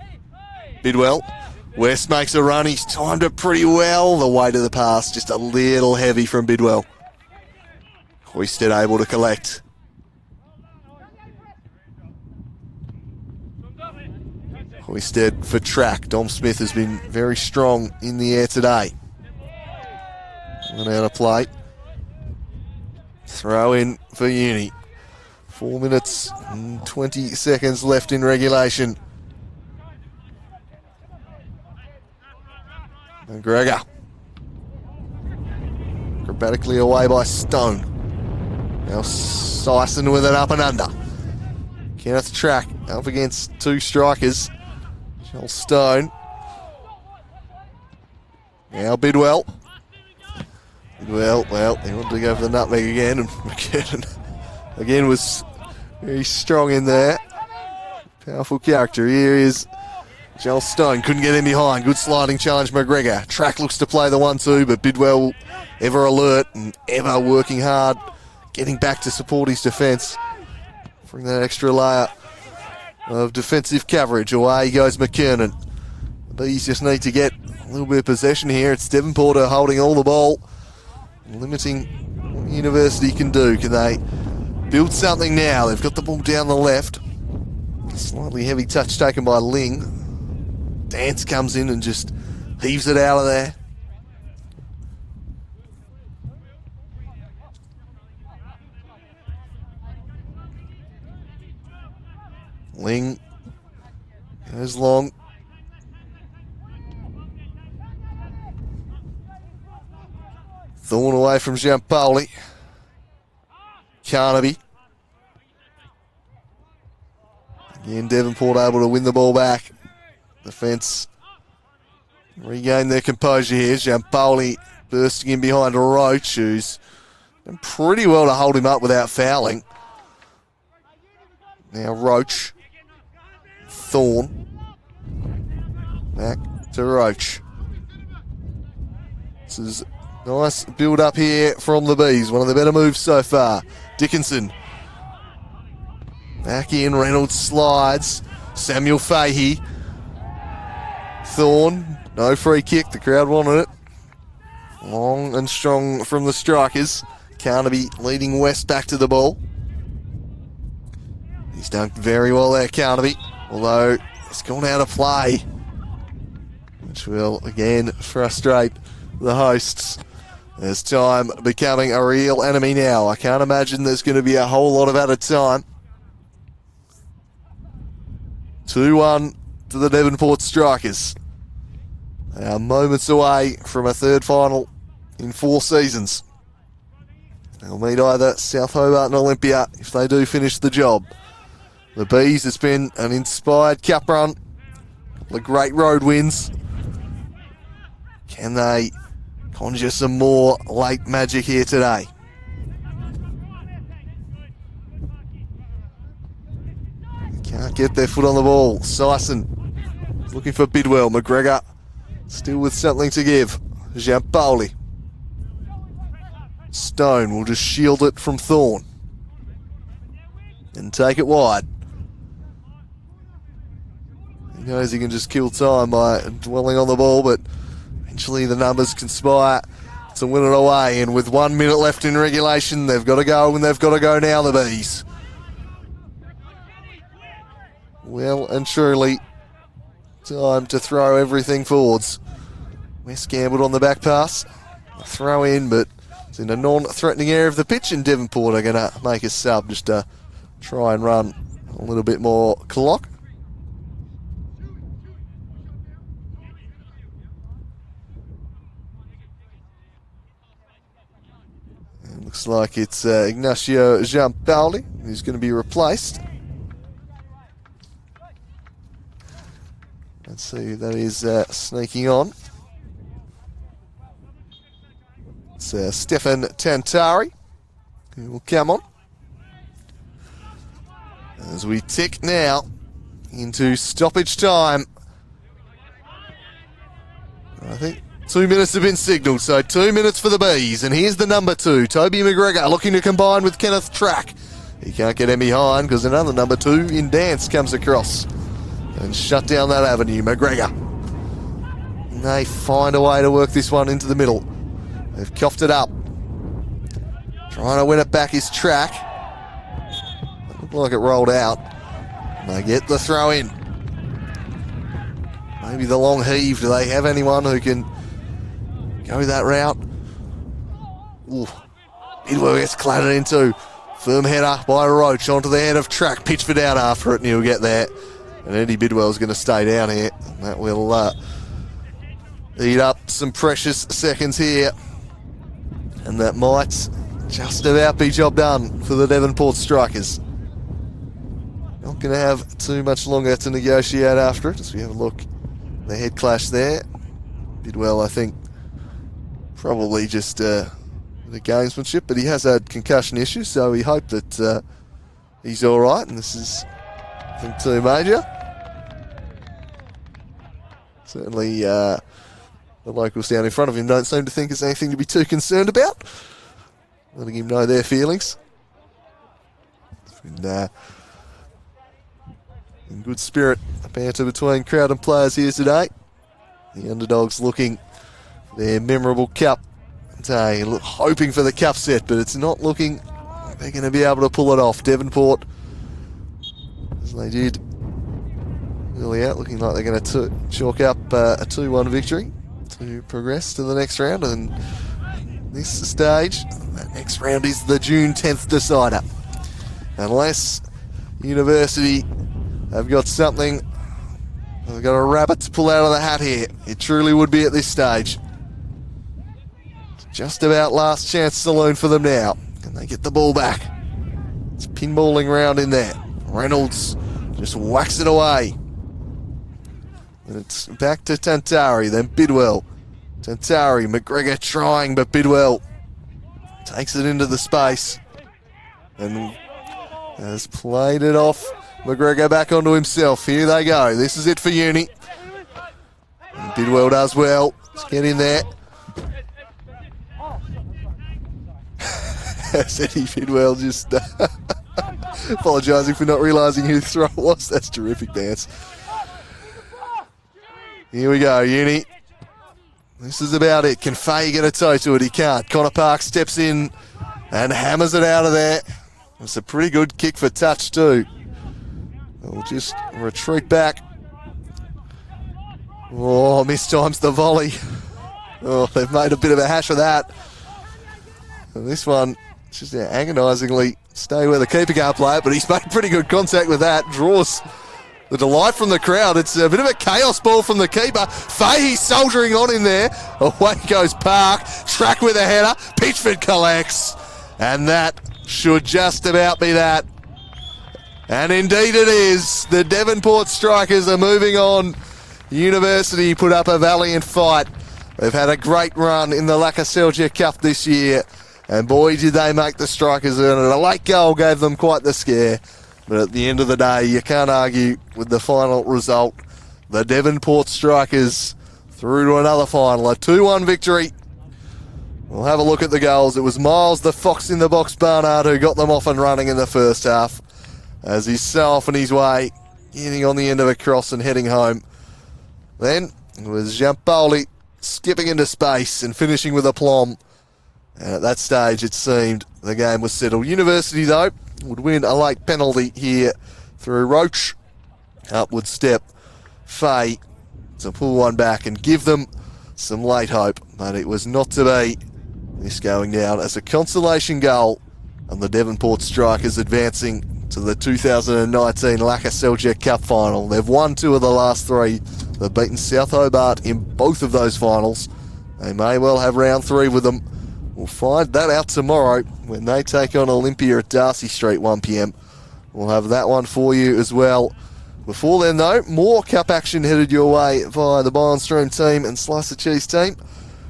Bidwell. West makes a run. He's timed it pretty well. The weight of the pass just a little heavy from Bidwell. Hoisted able to collect. Hoisted for Track. Dom Smith has been very strong in the air today. One out of play. Throw in for Uni. 4 minutes and 20 seconds left in regulation. McGregor. Acrobatically away by Stone. Now Sison with it up and under. Kenneth Track up against two strikers. Joel Stone. Now Bidwell. Bidwell, well, he wanted to go for the nutmeg again, and McKernan again was very strong in there. Powerful character. Here is Joel Stone. Couldn't get in behind. Good sliding challenge, McGregor. Track looks to play the 1-2, but Bidwell ever alert and ever working hard, getting back to support his defence. Bring that extra layer of defensive coverage. Away goes McKernan. The Bees just need to get a little bit of possession here. It's Devonport holding all the ball, limiting what University can do. Can they build something now? They've got the ball down the left. Slightly heavy touch taken by Ling. Dance comes in and just heaves it out of there. Ling goes long. Thorn away from Giampaoli. Carnaby. Again, Devonport able to win the ball back. Defence regain their composure here. Giampaoli bursting in behind Roach, who's done pretty well to hold him up without fouling. Now Roach. Thorn. Back to Roach. This is nice build up here from the Bees. One of the better moves so far. Dickinson. Back in, Reynolds slides. Samuel Fahey. Thorn, no free kick. The crowd wanted it. Long and strong from the strikers. Carnaby leading West back to the ball. He's done very well there, Carnaby. Although it's gone out of play, which will again frustrate the hosts. There's time becoming a real enemy now. I can't imagine there's going to be a whole lot of added time. 2-1 to the Devonport Strikers. They are moments away from a third final in 4 seasons. They'll meet either South Hobart and Olympia if they do finish the job. The Bees, it's been an inspired cup run. A couple of great road wins. Can they conjure some more late magic here today? Can't get their foot on the ball. Sison looking for Bidwell. McGregor still with something to give. Giampoli. Stone will just shield it from Thorne and take it wide. He knows he can just kill time by dwelling on the ball, but eventually the numbers conspire to win it away. And with 1 minute left in regulation, they've got to go, and they've got to go now, the Bees. Well and truly time to throw everything forwards. West gambled on the back pass. A throw in, but it's in a non-threatening area of the pitch, and Devonport are going to make a sub just to try and run a little bit more clock. It looks like it's Ignacio Giampoli who's going to be replaced. Let's see who that is sneaking on. It's Stefan Tantari who will come on. As we tick now into stoppage time. I think 2 minutes have been signalled, so 2 minutes for the Bees. And here's the number 2, Toby McGregor, looking to combine with Kenneth Track. He can't get him behind because another number 2 in Dance comes across and shut down that avenue. McGregor. And they find a way to work this one into the middle. They've coughed it up. Trying to win it back is Track. It looked like it rolled out. And they get the throw in. Maybe the long heave. Do they have anyone who can go that route? Ooh. Bidwell gets clattered into. Firm header by Roach onto the head of Track. Pitchford out after it and he'll get there. And Eddie Bidwell's going to stay down here. And that will eat up some precious seconds here. And that might just about be job done for the Devonport Strikers. Not going to have too much longer to negotiate after it. As we have a look, the head clash there. Bidwell, I think, probably just the gamesmanship, but he has had concussion issues, so we hope that he's all right. And this is, I think, too major. Certainly, the locals down in front of him don't seem to think there's anything to be too concerned about. Letting him know their feelings. And, in good spirit, a banter between crowd and players here today. The underdogs looking for their memorable cup day, hoping for the cup set, but it's not looking like they're going to be able to pull it off. Devonport, as they did earlier, looking like they're going to chalk up a 2-1 victory to progress to the next round. And this stage, that next round is the June 10th decider. Unless University have got something, they've got a rabbit to pull out of the hat here. It truly would be at this stage. Just about last chance saloon for them now. Can they get the ball back? It's pinballing round in there. Reynolds just whacks it away. And it's back to Tantari, then Bidwell. Tantari, McGregor trying, but Bidwell takes it into the space and has played it off. McGregor back onto himself. Here they go. This is it for Uni. And Bidwell does well. Let's get in there. Eddie Bidwell just apologising for not realising who the throw was. That's terrific, Dance. Here we go, Uni. This is about it. Can Faye get a toe to it? He can't. Connor Park steps in and hammers it out of there. It's a pretty good kick for touch too. They'll just retreat back. Oh, mistimes the volley. Oh, they've made a bit of a hash of that. And this one, just agonisingly stay where the keeper can't play it, but he's made pretty good contact with that. Draws the delight from the crowd. It's a bit of a chaos ball from the keeper. Fahey soldiering on in there. Away goes Park. Track with a header. Pitchford collects. And that should just about be that. And indeed it is. The Devonport Strikers are moving on. University put up a valiant fight. They've had a great run in the Lakoseljac Cup this year. And boy, did they make the Strikers earn it. A late goal gave them quite the scare. But at the end of the day, you can't argue with the final result. The Devonport Strikers through to another final. A 2-1 victory. We'll have a look at the goals. It was Miles, the fox in the box Barnard, who got them off and running in the first half. As he's so off on his way, getting on the end of a cross and heading home. Then it was Giampoli skipping into space and finishing with aplomb. And at that stage, it seemed the game was settled. University, though, would win a late penalty here through Roach. Up would step Fay to pull one back and give them some late hope. But it was not to be. This going down as a consolation goal. And the Devonport Strikers advancing to the 2019 Lakoseljac Cup final. They've won 2 of the last 3. They've beaten South Hobart in both of those finals. They may well have round 3 with them. We'll find that out tomorrow when they take on Olympia at Darcy Street, 1 p.m. We'll have that one for you as well. Before then, though, more cup action headed your way via the Byron Stream team and Slice of Cheese team.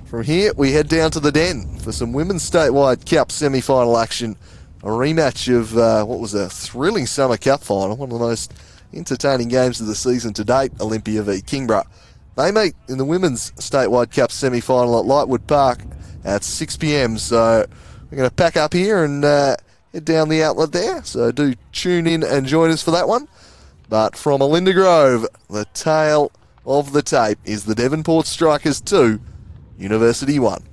From here, we head down to the Den for some Women's Statewide Cup semi-final action. A rematch of what was a thrilling Summer Cup final, one of the most entertaining games of the season to date, Olympia v Kingborough. They meet in the Women's Statewide Cup semi-final at Lightwood Park at 6 p.m. So we're going to pack up here and head down the outlet there. So do tune in and join us for that one. But from Alinda Grove, the tale of the tape is the Devonport Strikers 2, University 1.